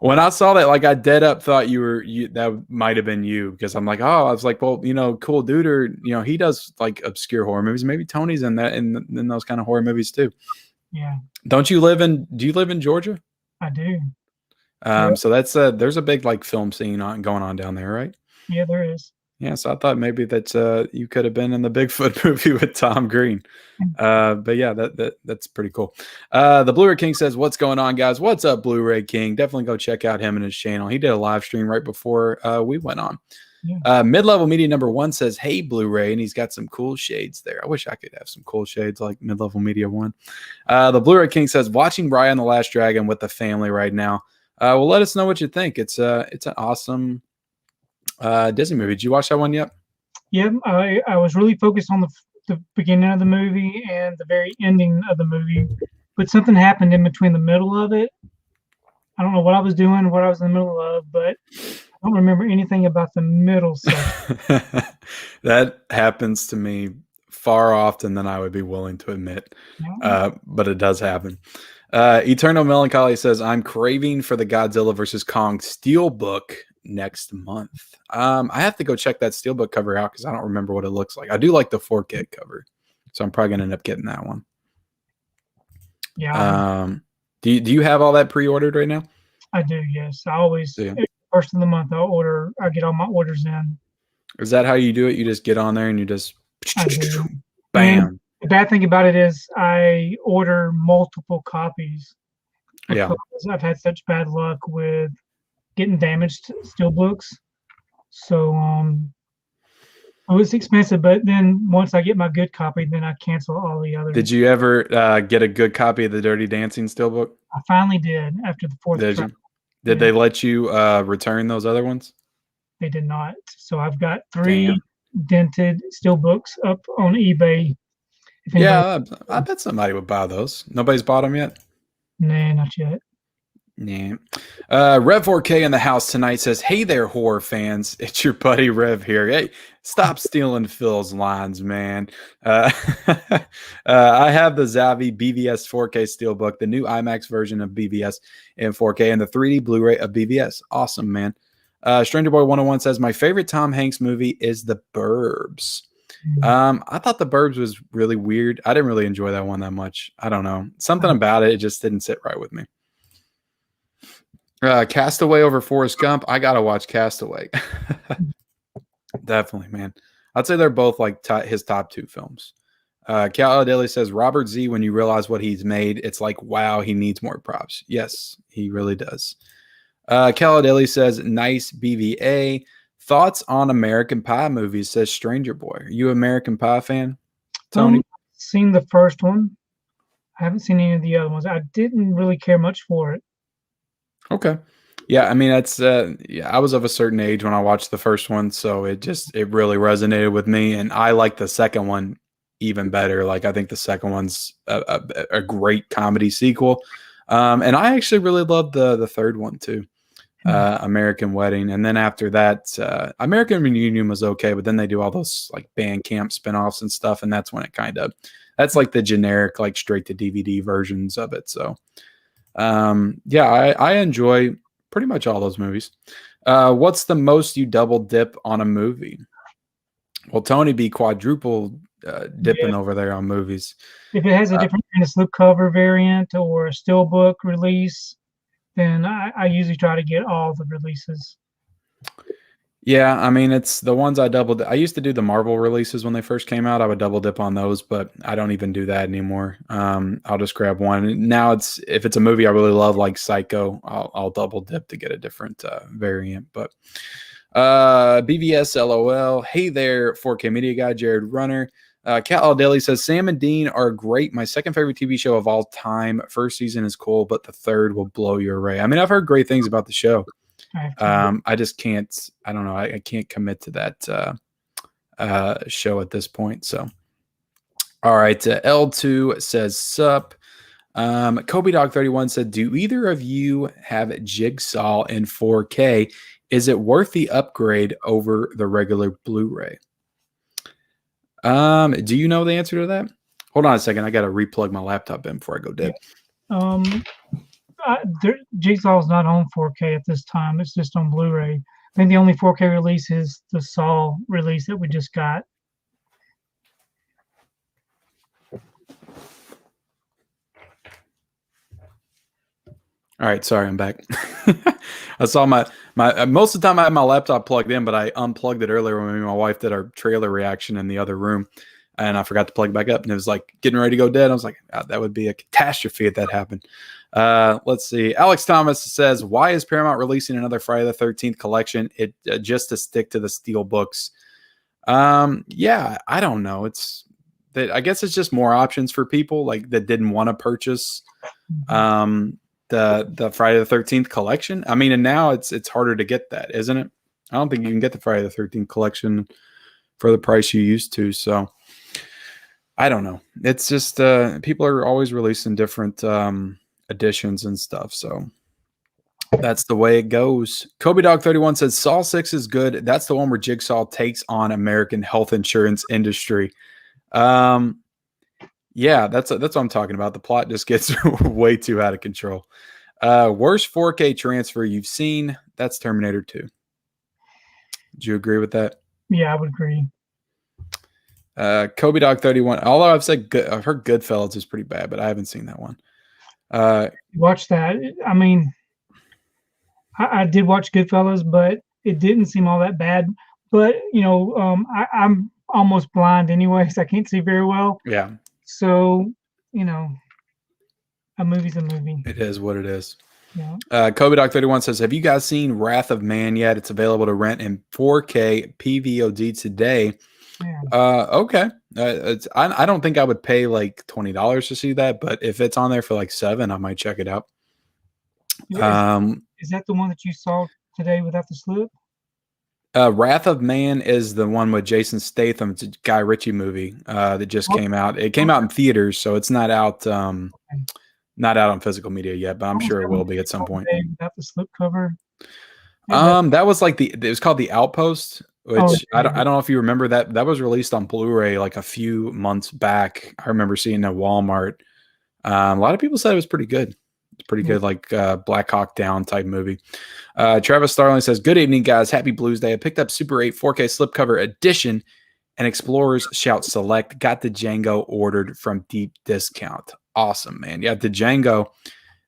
When I saw that, like I dead up thought that might have been you because I'm like, oh, I was like, well, Cool Duder, he does like obscure horror movies. Maybe Tony's in that in those kind of horror movies too.
Yeah.
Do you live in Georgia?
I do. Yep.
So that's there's a big like film scene going on down there, right?
Yeah, there is.
Yeah, so I thought maybe that you could have been in the Bigfoot movie with Tom Green. But yeah, that's pretty cool. The Blu-ray King says, "What's going on, guys? What's up, Blu-ray King? Definitely go check out him and his channel. He did a live stream right before we went on."
Yeah.
Mid-level media number 1 says, "Hey, Blu-ray," and he's got some cool shades there. I wish I could have some cool shades like mid-level media 1. The Blu-ray King says, "Watching Raya and the Last Dragon with the family right now. Well, let us know what you think. It's an awesome Disney movie. Did you watch that one yet?"
Yeah, I was really focused on the beginning of the movie and the very ending of the movie, but something happened in between the middle of it. I don't know what I was doing, what I was in the middle of, but I don't remember anything about the middle section.
That happens to me far often than I would be willing to admit, but it does happen. Eternal Melancholy says, "I'm craving for the Godzilla vs. Kong Steelbook next month." I have to go check that Steelbook cover out because I don't remember what it looks like. I do like the 4K cover, so I'm probably going to end up getting that one.
Yeah.
Do you have all that pre-ordered right now?
I do, yes. I always, first of the month, I get all my orders in.
Is that how you do it? You just get on there and you just
bam. And the bad thing about it is I order multiple copies.
Yeah.
I've had such bad luck with getting damaged steelbooks. So it was expensive, but then once I get my good copy, then I cancel all the others.
Did you ever get a good copy of the Dirty Dancing Steelbook?
I finally did after the 4th
try. Did they let you return those other ones?
They did not. So I've got 3 dented steelbooks up on eBay.
Yeah, I bet somebody would buy those. Nobody's bought them yet?
Nah, not yet.
Yeah. Rev 4K in the house tonight says, "Hey there, horror fans. It's your buddy Rev here. Hey, stop stealing Phil's lines, man." I have the Zavi BVS 4K Steelbook, the new IMAX version of BVS in 4K, and the 3D Blu-ray of BVS. Awesome, man. Stranger Boy 101 says, "My favorite Tom Hanks movie is The Burbs." I thought The Burbs was really weird. I didn't really enjoy that one that much. I don't know. Something about it just didn't sit right with me. Castaway over Forrest Gump. I gotta watch Castaway. Definitely, man. I'd say they're both like his top 2 films. Cal Daly says, "Robert Z, when you realize what he's made, it's like, wow, he needs more props." Yes, he really does. Cal Daly says, "Nice BVA. Thoughts on American Pie movies," says Stranger Boy. Are you an American Pie fan, Tony?
I've seen the first one. I haven't seen any of the other ones. I didn't really care much for it.
Okay. Yeah, I mean, that's I was of a certain age when I watched the first one, so it really resonated with me, and I like the second one even better. Like, I think the second one's a great comedy sequel, and I actually really loved the third one too, American Wedding, and then after that, American Reunion was okay, but then they do all those like band camp spinoffs and stuff, and that's when it that's like the generic like straight to DVD versions of it. So. I enjoy pretty much all those movies. What's the most you double dip on a movie? Well, Tony be quadruple dipping over there on movies.
If it has a different kind of slipcover variant or a steelbook release, then I usually try to get all the releases.
Yeah, I mean, it's the ones I used to do the Marvel releases when they first came out. I would double dip on those, but I don't even do that anymore. I'll just grab one. Now if it's a movie I really love, like Psycho, I'll double dip to get a different variant. But BVS LOL. Hey there, 4K Media Guy, Jared Runner. Cal Daly says, "Sam and Dean are great. My second favorite TV show of all time. First season is cool, but the third will blow you away." I mean, I've heard great things about the show. I just can't. I don't know. I can't commit to that show at this point. So, all right. L2 says sup. Kobe Dog 31 said, "Do either of you have Jigsaw in 4K? Is it worth the upgrade over the regular Blu-ray?" Do you know the answer to that? Hold on a second. I got to replug my laptop in before I go dead.
Jigsaw is not on 4K at this time. It's just on Blu-ray. I think the only 4K release is the Saw release that we just got.
All right, sorry, I'm back. I saw my most of the time I have my laptop plugged in, but I unplugged it earlier when me and my wife did our trailer reaction in the other room, and I forgot to plug it back up, and it was like getting ready to go dead. I was like, that would be a catastrophe if that happened. Let's see. Alex Thomas says, "Why is Paramount releasing another Friday the 13th collection? It just to stick to the Steel books." Yeah, I don't know. It's that I guess it's just more options for people like that didn't want to purchase. The Friday the 13th collection. I mean, and now it's harder to get that, isn't it? I don't think you can get the Friday the 13th collection for the price you used to. So I don't know. It's just people are always releasing different editions and stuff. So that's the way it goes. Kobe Dog 31 says Saw 6 is good. That's the one where Jigsaw takes on American health insurance industry. Yeah, that's what I'm talking about. The plot just gets way too out of control. Worst 4K transfer you've seen? That's Terminator 2. Do you agree with that?
Yeah, I would agree.
Kobe Dog 31. Although I've heard Goodfellas is pretty bad, but I haven't seen that one.
Watch that. I mean, I did watch Goodfellas, but it didn't seem all that bad. But I'm almost blind anyway, so I can't see very well.
Yeah.
So, a movie's a movie.
It is what it is.
Yeah.
Kobe Doc 31 says, "Have you guys seen Wrath of Man yet? It's available to rent in 4K PVOD today."
Yeah.
Okay. I don't think I would pay like $20 to see that, but if it's on there for like $7, I might check it out.
Is that the one that you saw today without the slip?
Wrath of Man is the one with Jason Statham. It's a Guy Ritchie movie that just came out. It came out in theaters, so it's not out not out on physical media yet, but I'm sure it will be at some point.
Without the slip cover.
That was like it was called The Outpost, which I don't know if you remember that. That was released on Blu-ray like a few months back. I remember seeing it at Walmart. A lot of people said it was pretty good. It's pretty good, like Black Hawk Down type movie. Travis Starling says, "Good evening, guys. Happy Blues Day. I picked up Super 8 4K slipcover edition and Explorers Shout Select. Got the Django ordered from deep discount." Awesome, man. Yeah, the Django.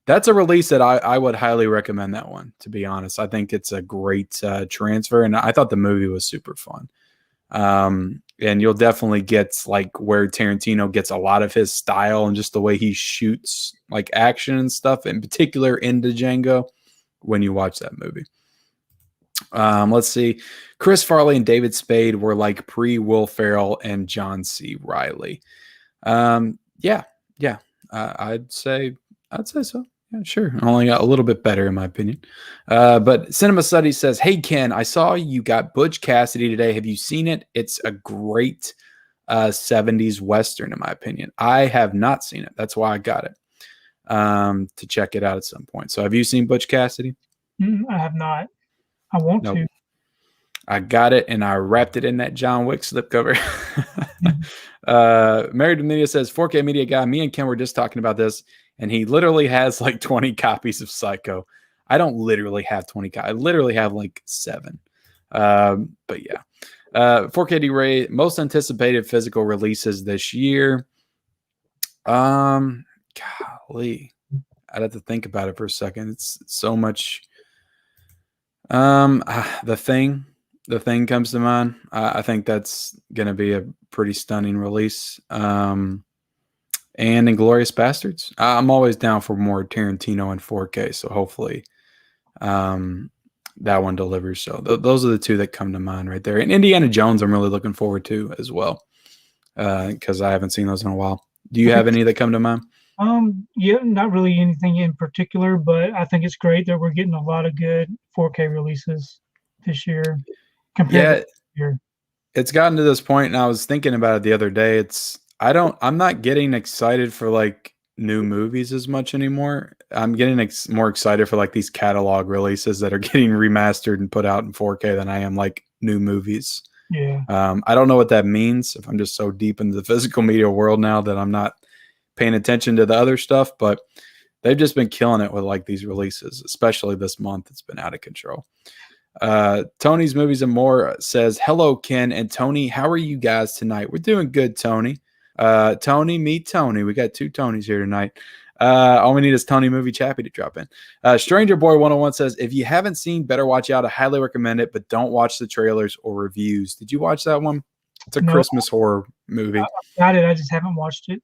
That's a release that I would highly recommend that one, to be honest. I think it's a great transfer, and I thought the movie was super fun. And you'll definitely get like where Tarantino gets a lot of his style and just the way he shoots like action and stuff, in particular into Django, when you watch that movie. Let's see. Chris Farley and David Spade were like pre-Will Ferrell and John C. Reilly. Yeah. I'd say so. Yeah, sure. Only got a little bit better in my opinion. But Cinema Studies says, "Hey Ken, I saw you got Butch Cassidy today. Have you seen it? It's a great 70s Western in my opinion. I have not seen it. That's why I got it to check it out at some point. So have you seen Butch Cassidy?"
I have not. I want to.
I got it and I wrapped it in that John Wick slipcover. Married to Media says, 4K Media guy, me and Ken were just talking about this, and he literally has like 20 copies of Psycho. I don't literally have 20 copies. I literally have like 7. But yeah. 4K D-Ray, most anticipated physical releases this year. Golly. I'd have to think about it for a second. It's so much. The Thing comes to mind. I think that's going to be a pretty stunning release. And Inglourious Bastards. I'm always down for more Tarantino in 4K, so hopefully that one delivers. So those are the two that come to mind right there. And Indiana Jones, I'm really looking forward to as well, because I haven't seen those in a while. Do you have any that come to mind?
Yeah, not really anything in particular, but I think it's great that we're getting a lot of good 4K releases this year. Compared to this year.
It's gotten to this point, and I was thinking about it the other day. I'm not getting excited for like new movies as much anymore. I'm getting more excited for like these catalog releases that are getting remastered and put out in 4K than I am like new movies.
Yeah.
I don't know what that means, if I'm just so deep into the physical media world now that I'm not paying attention to the other stuff, but they've just been killing it with like these releases, especially this month. It's been out of control. Tony's Movies and More says, hello, Ken and Tony. How are you guys tonight? We're doing good, Tony. Tony, meet Tony. We got two Tonys here tonight. All we need is Tony Movie Chappie to drop in. Stranger Boy 101 says, if you haven't seen Better Watch Out, I highly recommend it, but don't watch the trailers or reviews. Did you watch that one? It's a Christmas horror movie.
I got it. I just haven't watched it.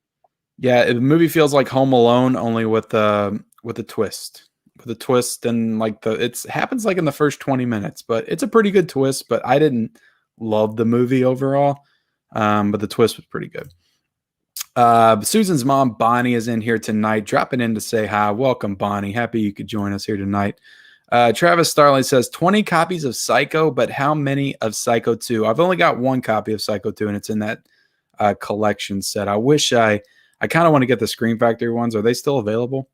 Yeah, the movie feels like Home Alone, only with a twist. With a twist, and like it happens like in the first 20 minutes, but it's a pretty good twist. But I didn't love the movie overall, but the twist was pretty good. Susan's mom, Bonnie, is in here tonight, dropping in to say hi. Welcome, Bonnie. Happy you could join us here tonight. Travis Starling says 20 copies of Psycho, but how many of Psycho 2? I've only got one copy of Psycho 2, and it's in that collection set. I wish I kind of want to get the Scream Factory ones. Are they still available?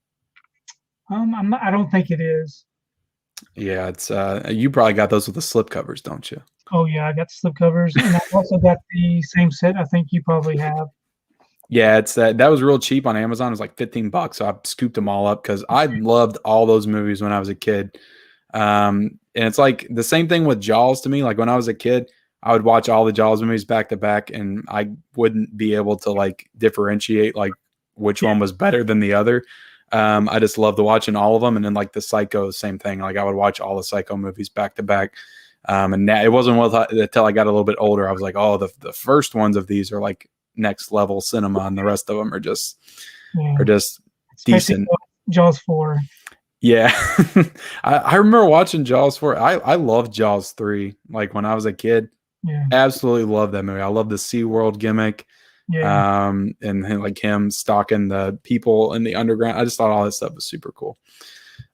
I don't think it is.
Yeah, it's you probably got those with the slip covers, don't you?
Oh yeah, I got the slip covers, and I also got the same set. I think you probably have.
Yeah, it's that was real cheap on Amazon. It was like $15, so I scooped them all up because I loved all those movies when I was a kid. And it's like the same thing with Jaws to me. Like when I was a kid, I would watch all the Jaws movies back to back, and I wouldn't be able to like differentiate like which one was better than the other. I just loved watching all of them. And then like the Psycho, same thing. Like I would watch all the Psycho movies back to back. And now, it wasn't until I got a little bit older, I was like, oh, the first ones of these are like next level cinema, and the rest of them are just decent.
Jaws 4.
Yeah. I remember watching Jaws 4. I loved Jaws 3. Like when I was a kid, absolutely loved that movie. I love the SeaWorld gimmick. Yeah. And like him stalking the people in the underground. I just thought all that stuff was super cool.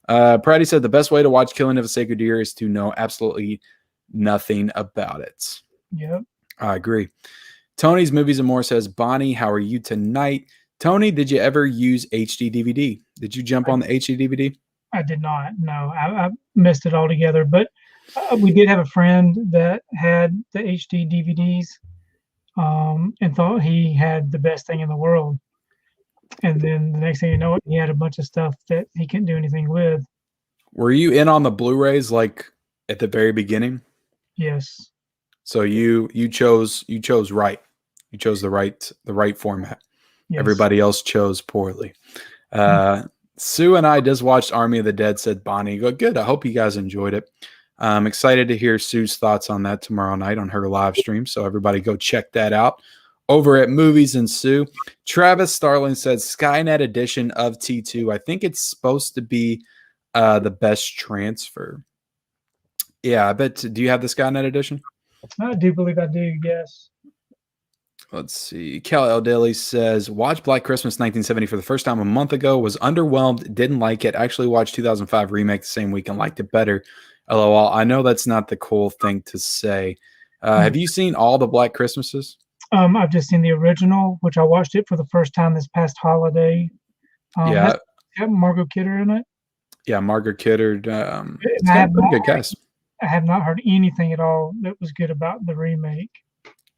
Pratty said the best way to watch Killing of a Sacred Deer is to know absolutely nothing about it.
Yep.
I agree. Tony's Movies and More says, Bonnie, how are you tonight? Tony, did you ever use HD DVD? Did you jump on the HD DVD?
I did not. No, I missed it altogether. But we did have a friend that had the HD DVDs and thought he had the best thing in the world. And then the next thing you know, he had a bunch of stuff that he couldn't do anything with.
Were you in on the Blu-rays like at the very beginning?
Yes.
So you chose right. You chose the right format. Yes. Everybody else chose poorly. Sue and I just watched Army of the Dead, said Bonnie. Good. I hope you guys enjoyed it. I'm excited to hear Sue's thoughts on that tomorrow night on her live stream. So everybody go check that out over at Movies and Sue. Travis Starling said Skynet edition of T2. I think it's supposed to be the best transfer. Yeah, I bet. Do you have the Skynet edition?
I do believe I do, yes.
Let's see. Cal L. Daly says, watched Black Christmas 1970 for the first time a month ago. Was underwhelmed. Didn't like it. Actually watched 2005 remake the same week and liked it better. LOL. I know that's not the cool thing to say. Have you seen all the Black Christmases?
I've just seen the original, which I watched it for the first time this past holiday.
Yeah.
Has Margot Kidder in it?
Yeah, Margot Kidder. It's got a pretty good cast.
I have not heard anything at all that was good about the remake.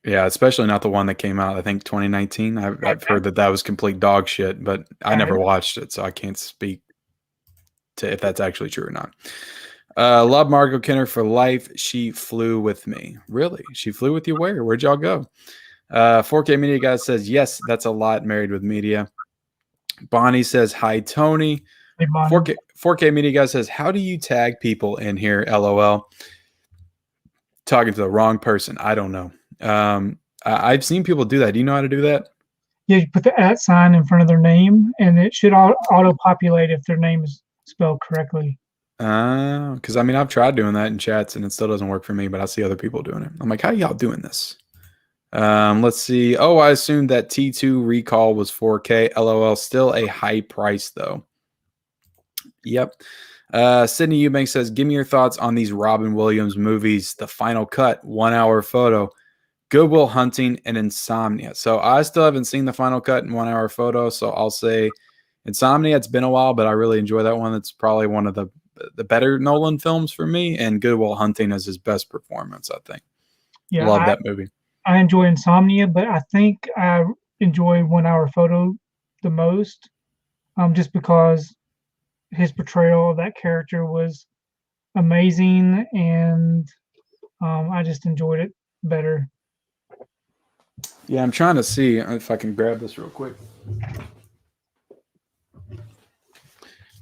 Yeah, especially not the one that came out, I think, 2019. I've heard that was complete dog shit, but I never watched it, so I can't speak to if that's actually true or not. Love Margot Kidder for life. She flew with me. Really? She flew with you where? Where'd y'all go? 4K Media Guy says, yes, that's a lot. Married with Media. Bonnie says, hi, Tony.
Hey,
4K Media Guy says, how do you tag people in here? LOL. Talking to the wrong person. I don't know. I've seen people do that. Do you know how to do that?
Yeah, you put the @ sign in front of their name, and it should auto-populate if their name is spelled correctly.
Because I mean, I've tried doing that in chats, and it still doesn't work for me, but I see other people doing it. I'm like, how are y'all doing this? Let's see. Oh, I assumed that T2 recall was 4K. LOL. Still a high price, though. Yep. Sydney Eubank says, give me your thoughts on these Robin Williams movies. The Final Cut, 1 hour photo, Good Will Hunting, and Insomnia. So I still haven't seen The Final Cut and 1 hour photo. So I'll say Insomnia. It's been a while, but I really enjoy that one. It's probably one of the better Nolan films for me. And Good Will Hunting is his best performance, I think. Yeah, love that movie.
I enjoy Insomnia, but I think I enjoy 1 hour photo the most. just because his portrayal of that character was amazing, and I just enjoyed it better.
Yeah, I'm trying to see if I can grab this real quick.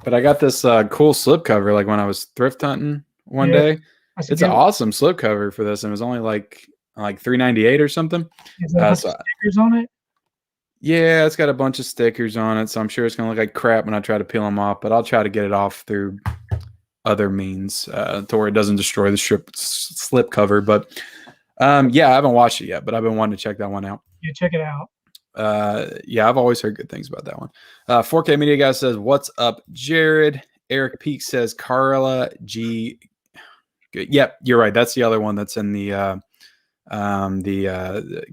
But I got this cool slipcover like when I was thrift hunting one day. It's an awesome slipcover for this, and it was only like $3.98 or something.
Is there a bunch of stickers on it?
Yeah, it's got a bunch of stickers on it, so I'm sure it's gonna look like crap when I try to peel them off. But I'll try to get it off through other means to where it doesn't destroy the slipcover. But yeah, I haven't watched it yet, but I've been wanting to check that one out.
Yeah, check it out.
Yeah, I've always heard good things about that one. 4K Media Guy says, "What's up, Jared?" Eric Peak says, "Carla G." Good. Yep, you're right. That's the other one that's in the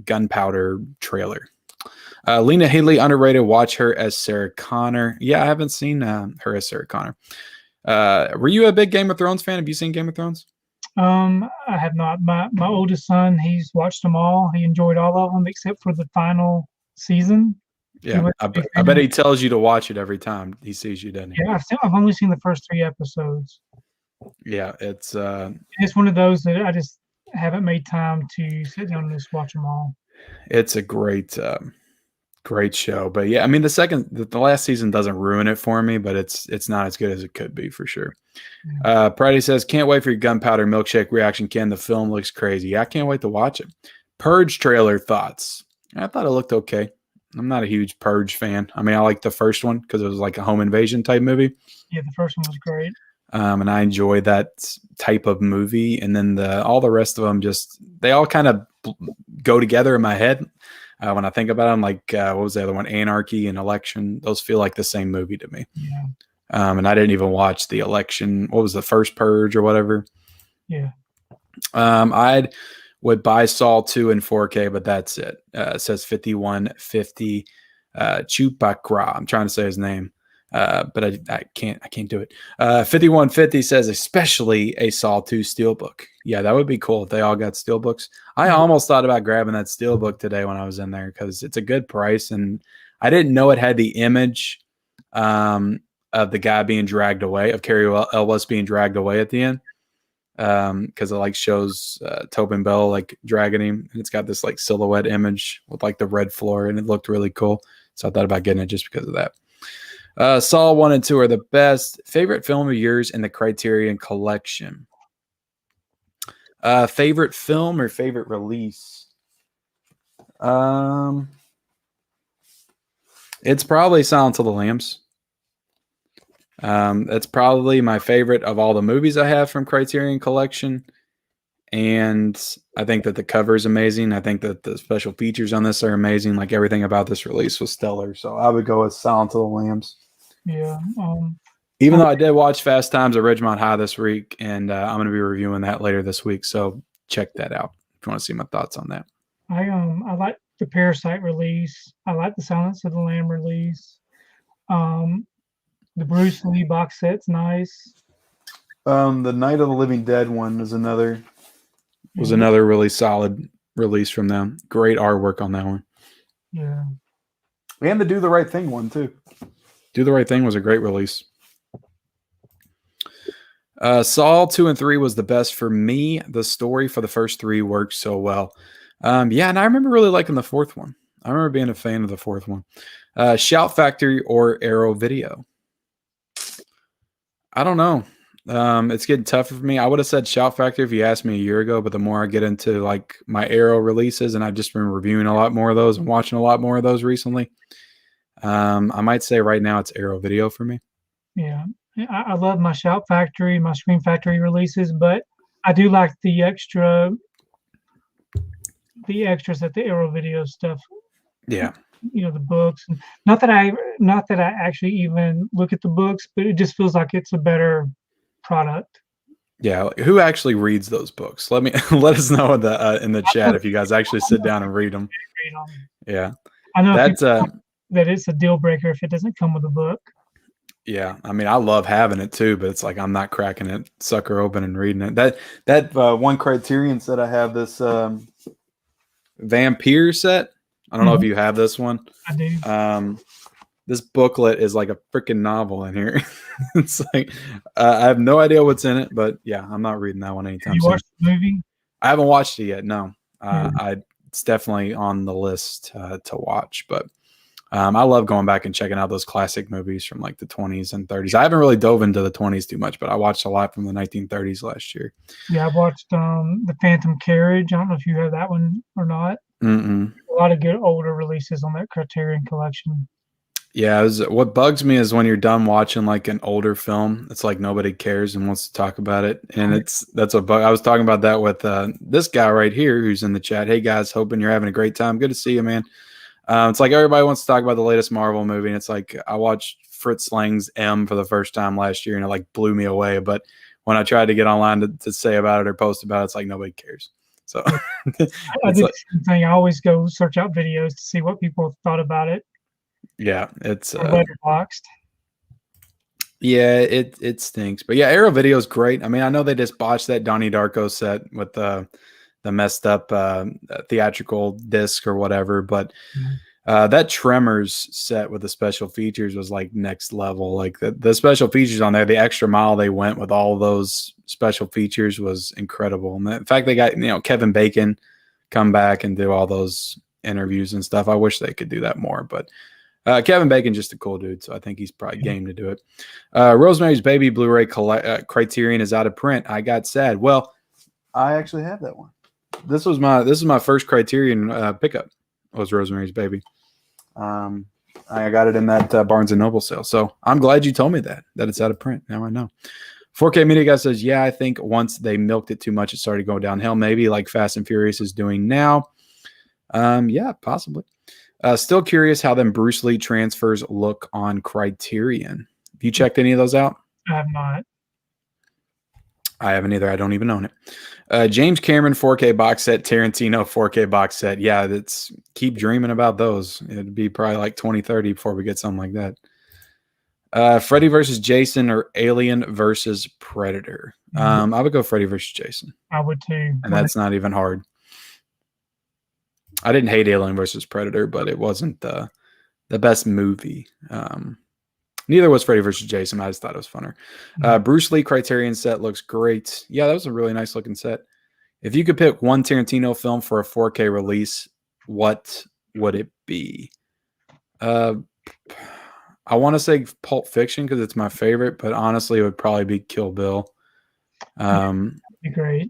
gunpowder trailer. Lena Headey, underrated. Watch her as Sarah Connor. Yeah, I haven't seen her as Sarah Connor. Were you a big Game of Thrones fan? Have you seen Game of Thrones?
I have not. My oldest son, he's watched them all. He enjoyed all of them except for the final season.
Yeah, I bet he tells you to watch it every time he sees you, doesn't he?
Yeah, I've only seen the first 3 episodes.
Yeah, it's
one of those that I just haven't made time to sit down and just watch them all.
It's a great show, but yeah, I mean the last season doesn't ruin it for me, but it's not as good as it could be for sure. Freddie says, "Can't wait for your gunpowder milkshake reaction, Ken. The film looks crazy. Yeah, I can't wait to watch it." Purge trailer thoughts. I thought it looked okay. I'm not a huge Purge fan. I mean, I like the first one because it was like a home invasion type movie.
Yeah, the first one was great.
And I enjoy that type of movie. And then all the rest of them they all kind of go together in my head. When I think about them, like what was the other one? Anarchy and Election. Those feel like the same movie to me.
Yeah.
And I didn't even watch the Election. What was the first Purge or whatever?
Yeah.
I would buy Saw 2 in 4K, but that's it. It says 5150 Chupacra. I'm trying to say his name. But I can't do it. 5150 says, especially a Saw 2 Steelbook. Yeah, that would be cool if they all got Steelbooks. I almost thought about grabbing that Steelbook today when I was in there because it's a good price. And I didn't know it had the image of the guy being dragged away, of Carrie Elwes being dragged away at the end. Because it like shows Tobin Bell like dragging him. And it's got this like silhouette image with like the red floor and it looked really cool. So I thought about getting it just because of that. Saw 1 and 2 are the best. Favorite film of yours in the Criterion Collection? Favorite film or favorite release? It's probably Silence of the Lambs. That's probably my favorite of all the movies I have from Criterion Collection. And I think that the cover is amazing. I think that the special features on this are amazing. Like everything about this release was stellar. So I would go with Silence of the Lambs.
Yeah.
Even though I did watch Fast Times at Ridgemont High this week, and I'm going to be reviewing that later this week. So check that out if you want to see my thoughts on that.
I like the Parasite release. I like the Silence of the Lamb release. The Bruce Lee box set's nice.
The Night of the Living Dead one was another really solid release from them. Great artwork on that one.
Yeah.
And the Do the Right Thing one too. Do the Right Thing was a great release. Saw 2 and 3 was the best for me. The story for the first 3 worked so well. Yeah, and I remember really liking the 4th one. I remember being a fan of the 4th one. Shout Factory or Arrow Video? I don't know. It's getting tough for me. I would have said Shout Factory if you asked me a year ago, but the more I get into like my Arrow releases, and I've just been reviewing a lot more of those and watching a lot more of those recently, I might say right now it's Arrow Video for me.
Yeah, I love my Shout Factory, my Scream Factory releases, but I do like the extras at the Arrow Video stuff.
Yeah.
You know, the books. Not that I actually even look at the books, but it just feels like it's a better product.
Yeah, who actually reads those books? Let us know in the chat if you guys actually sit down and read them. Yeah,
I know that it's a deal breaker if it doesn't come with a book.
Yeah, I mean, I love having it too, but it's like I'm not cracking it sucker open and reading it. That one Criterion set I have, this Vampire set. I don't know if you have this one.
I do.
this booklet is like a freaking novel in here. It's like I have no idea what's in it, but yeah, I'm not reading that one
Have
anytime
you
soon.
watched the movie?
I haven't watched it yet. No,
Yeah.
it's definitely on the list to watch. But I love going back and checking out those classic movies from like the 20s and 30s. I haven't really dove into the 20s too much, but I watched a lot from the 1930s last year.
Yeah, I watched The Phantom Carriage. I don't know if you have that one or not.
Mm-mm.
A lot of good older releases on that Criterion collection.
Yeah, what bugs me is when you're done watching like an older film, it's like nobody cares and wants to talk about it, and that's a bug. I was talking about that with this guy right here who's in the chat. Hey guys, hoping you're having a great time. Good to see you, man. It's like everybody wants to talk about the latest Marvel movie, and it's like I watched Fritz Lang's M for the first time last year, and it like blew me away. But when I tried to get online to say about it or post about it, it's like nobody cares. So
I do the same thing. I always go search out videos to see what people thought about it.
Yeah, it's
Letterboxd.
Yeah, it stinks. But yeah, Arrow Video is great. I mean, I know they just botched that Donnie Darko set with the messed up theatrical disc or whatever, but that Tremors set with the special features was like next level. Like the special features on there, the extra mile they went with all those special features was incredible. And in fact, they got Kevin Bacon come back and do all those interviews and stuff. I wish they could do that more, but Kevin Bacon's just a cool dude, so I think he's probably game to do it. Rosemary's Baby Blu-ray Criterion is out of print. I got sad. Well, I actually have that one. This is my first Criterion pickup. Was Rosemary's Baby. I got it in that Barnes and Noble sale. So I'm glad you told me that it's out of print. Now I know. 4K Media Guy says, yeah, I think once they milked it too much, it started going downhill. Maybe like Fast and Furious is doing now. Yeah, possibly. Still curious how them Bruce Lee transfers look on Criterion. Have you checked any of those out?
I have not.
I haven't either. I don't even own it. James Cameron 4K box set, Tarantino 4K box set. Yeah, that's keep dreaming about those. It'd be probably like 2030 before we get something like that. Freddy versus Jason or Alien versus Predator. I would go Freddy versus Jason.
I would too.
And that's not even hard. I didn't hate Alien versus Predator, but it wasn't the best movie. Neither was Freddy versus Jason. I just thought it was funner. Bruce Lee Criterion set looks great. Yeah, that was a really nice looking set. If you could pick one Tarantino film for a 4K release, what would it be? I want to say Pulp Fiction because it's my favorite, but honestly, it would probably be Kill Bill.
That'd be great.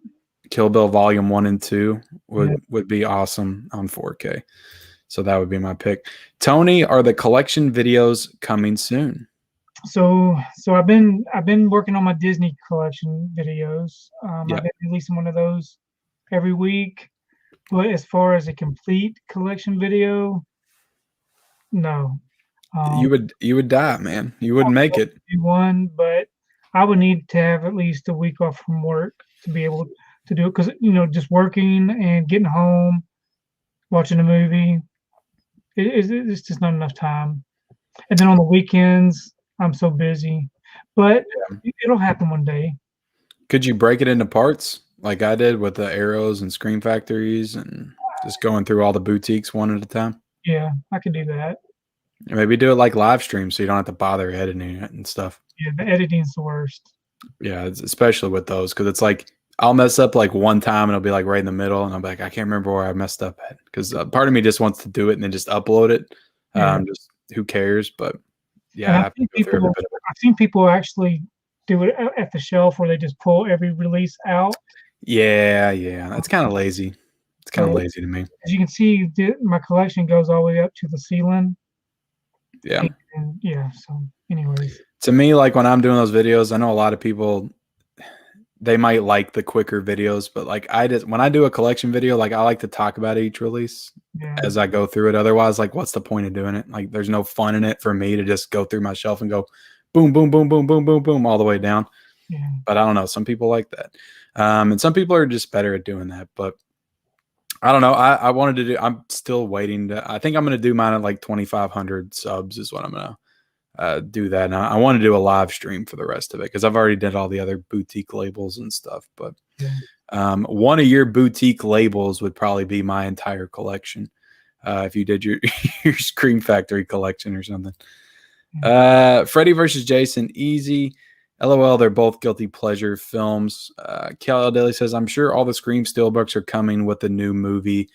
Kill Bill Volume 1 and 2 would be awesome on 4K. So that would be my pick. Tony, are the collection videos coming soon?
So I've been working on my Disney collection videos. I've been releasing one of those every week. But as far as a complete collection video, no.
You would die, man. You wouldn't make it.
One, but I would need to have at least a week off from work to be able to do it because just working and getting home, watching a movie, it's just not enough time. And then on the weekends, I'm so busy. But it'll happen one day.
Could you break it into parts like I did with the Arrows and Scream Factories and just going through all the boutiques one at a time?
Yeah, I could do that.
Maybe do it like live stream so you don't have to bother editing it and stuff.
Yeah, the editing's the worst.
Yeah, especially with those because it's like I'll mess up like one time and it'll be like right in the middle and I'm like, I can't remember where I messed up at because part of me just wants to do it and then just upload it. Just who cares? But yeah,
I've seen people actually do it at the shelf where they just pull every release out.
Yeah, that's kind of lazy. It's kind of lazy to me.
As you can see, my collection goes all the way up to the ceiling.
Yeah.
And so anyways.
To me, like when I'm doing those videos, I know a lot of people, they might like the quicker videos, but like when I do a collection video, like I like to talk about each release as I go through it. Otherwise, like what's the point of doing it? Like there's no fun in it for me to just go through my shelf and go boom, boom, boom, boom, boom, boom, boom, all the way down.
Yeah.
But I don't know. Some people like that. And some people are just better at doing that. But I don't know. I'm still waiting I think I'm going to do mine at like 2,500 subs is what I'm going to do that. And I want to do a live stream for the rest of it because I've already did all the other boutique labels and stuff. But one of your boutique labels would probably be my entire collection. If you did your Scream Factory collection or something. Freddie versus Jason, easy. LOL, they're both guilty pleasure films. Cal Daly says, I'm sure all the Scream steelbooks are coming with the new movie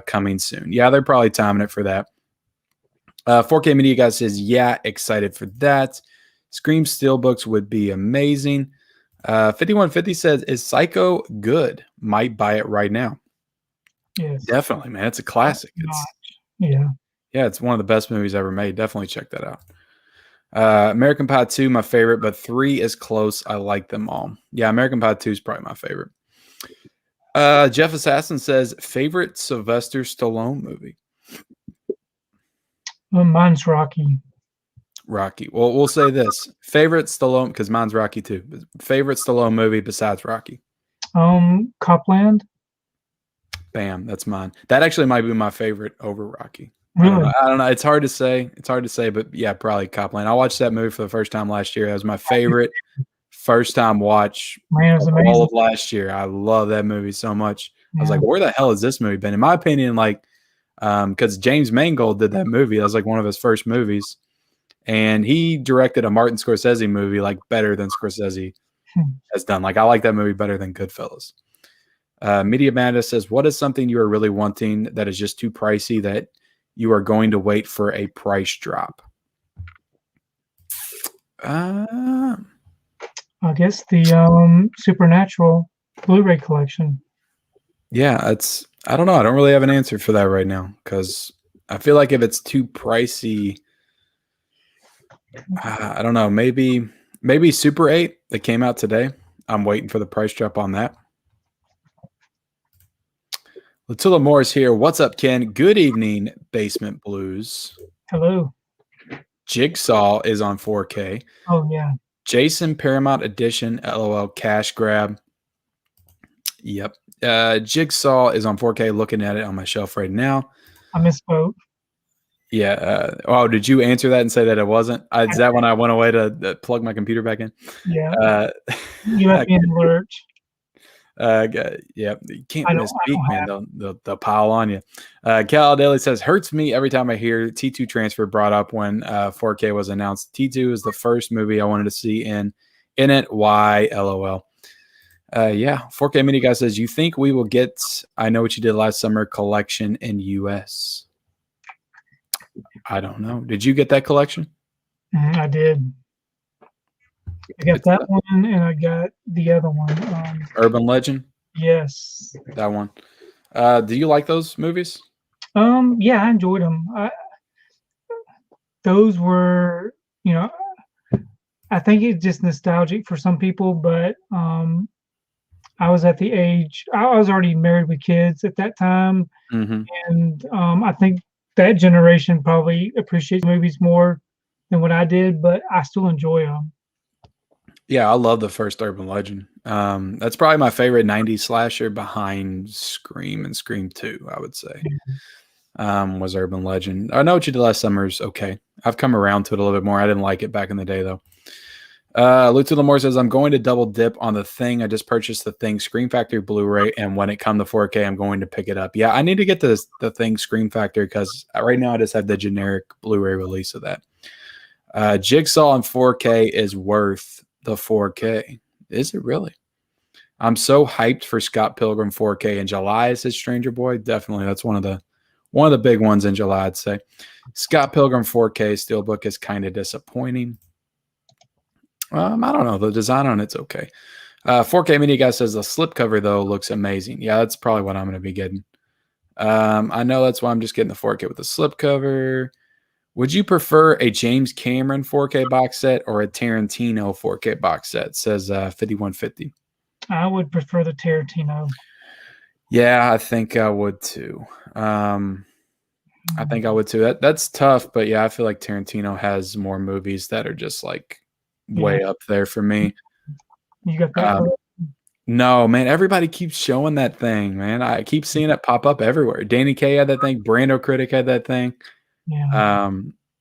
coming soon. Yeah, they're probably timing it for that. 4K Media Guy says, yeah, excited for that. Scream steelbooks would be amazing. 5150 says, is Psycho good? Might buy it right now.
Yes.
Definitely, man. It's a classic.
Yeah,
it's one of the best movies ever made. Definitely check that out. American Pie 2, my favorite, but 3 is close. I like them all. Yeah, American Pie 2 is probably my favorite. Jeff Assassin says, favorite Sylvester Stallone movie?
Mine's Rocky.
Rocky. Well, we'll say this. Favorite Stallone, because mine's Rocky too. Favorite Stallone movie besides Rocky?
Copland.
Bam, that's mine. That actually might be my favorite over Rocky.
Really?
I don't know. It's hard to say. But yeah, probably Copland. I watched that movie for the first time last year. That was my favorite first time watch all of last year. I love that movie so much. I was like, where the hell has this movie been? In my opinion, like, because James Mangold did that movie. That was like one of his first movies. And he directed a Martin Scorsese movie like better than Scorsese has done. Like, I like that movie better than Goodfellas. Media Madness says, what is something you are really wanting that is just too pricey that you are going to wait for a price drop?
I guess the Supernatural Blu-ray collection.
Yeah, I don't know. I don't really have an answer for that right now because I feel like if it's too pricey, I don't know. Maybe Super 8 that came out today. I'm waiting for the price drop on that. Latula Moore's here. What's up, Ken? Good evening, Basement Blues.
Hello.
Jigsaw is on 4K.
Oh, yeah.
Jason Paramount Edition, LOL, cash grab. Yep. Jigsaw is on 4K. Looking at it on my shelf right now.
I misspoke.
Yeah. Did you answer that and say that it wasn't? Is that when I went away to plug my computer back in?
Yeah. You left me in the lurch.
Yeah, you can't misspeak, man. They'll pile on you. Cal Daly says, hurts me every time I hear T2 transfer brought up when 4K was announced. T2 is the first movie I wanted to see in it. Why? LOL. Yeah, 4K Mini Guy says, you think we will get I Know What You Did Last Summer collection in US? I don't know. Did you get that collection?
I did. I got that one, and I got the other one.
Urban Legend?
Yes.
That one. Do you like those movies?
Yeah, I enjoyed them. Those were, I think it's just nostalgic for some people, but I was at the age, I was already married with kids at that time, and I think that generation probably appreciates movies more than what I did, but I still enjoy them.
Yeah, I love the first Urban Legend. That's probably my favorite 90s slasher behind Scream and Scream 2, I would say, was Urban Legend. I Know What You Did Last Summer is okay. I've come around to it a little bit more. I didn't like it back in the day, though. Luke Lamore says, I'm going to double dip on The Thing. I just purchased The Thing Scream Factory Blu-ray, and when it comes to 4K, I'm going to pick it up. Yeah, I need to get the Thing Scream Factory because right now I just have the generic Blu-ray release of that. Jigsaw in 4K is worth the 4K. Is it really? I'm so hyped for Scott Pilgrim 4K in July, says Stranger Boy. Definitely. That's one of the big ones in July, I'd say. Scott Pilgrim 4K Steelbook is kind of disappointing. I don't know. The design on it's okay. 4K Mini Guy says the slipcover, though, looks amazing. Yeah, that's probably what I'm going to be getting. I know that's why I'm just getting the 4K with the slipcover. Would you prefer a James Cameron 4K box set or a Tarantino 4K box set? Says 5150.
I would prefer the Tarantino.
Yeah, I think I would too. That's tough, but yeah, I feel like Tarantino has more movies that are just like way up there for me.
You got that?
No, man, everybody keeps showing that thing, man. I keep seeing it pop up everywhere. Danny Kaye had that thing. Brando Critic had that thing.
Yeah.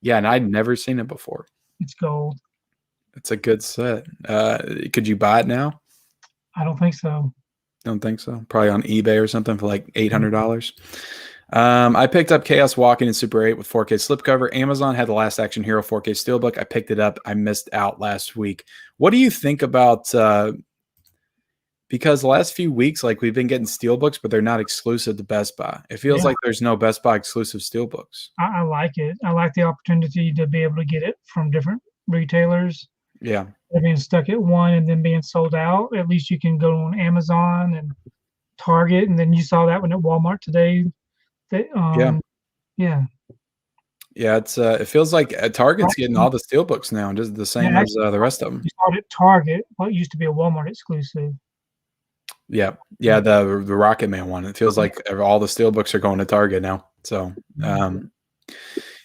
Yeah, and I'd never seen it before.
It's gold.
It's a good set. Could you buy it now?
I don't think so.
Don't think so. Probably on eBay or something for like $800. I picked up Chaos Walking in Super 8 with 4K slipcover. Amazon had the Last Action Hero 4K Steelbook. I picked it up. I missed out last week. What do you think about because the last few weeks, like we've been getting Steelbooks, but they're not exclusive to Best Buy. It feels like there's no Best Buy exclusive Steelbooks.
I like it. I like the opportunity to be able to get it from different retailers.
Yeah.
Being stuck at one and then being sold out. At least you can go on Amazon and Target, and then you saw that one at Walmart today.
Yeah.
Yeah,
it's it feels like Target's getting all the Steelbooks now, and just the same as the rest of them.
You saw it at Target, what used to be a Walmart exclusive.
Yeah, the Rocket Man one. It feels like all the Steelbooks are going to Target now. So,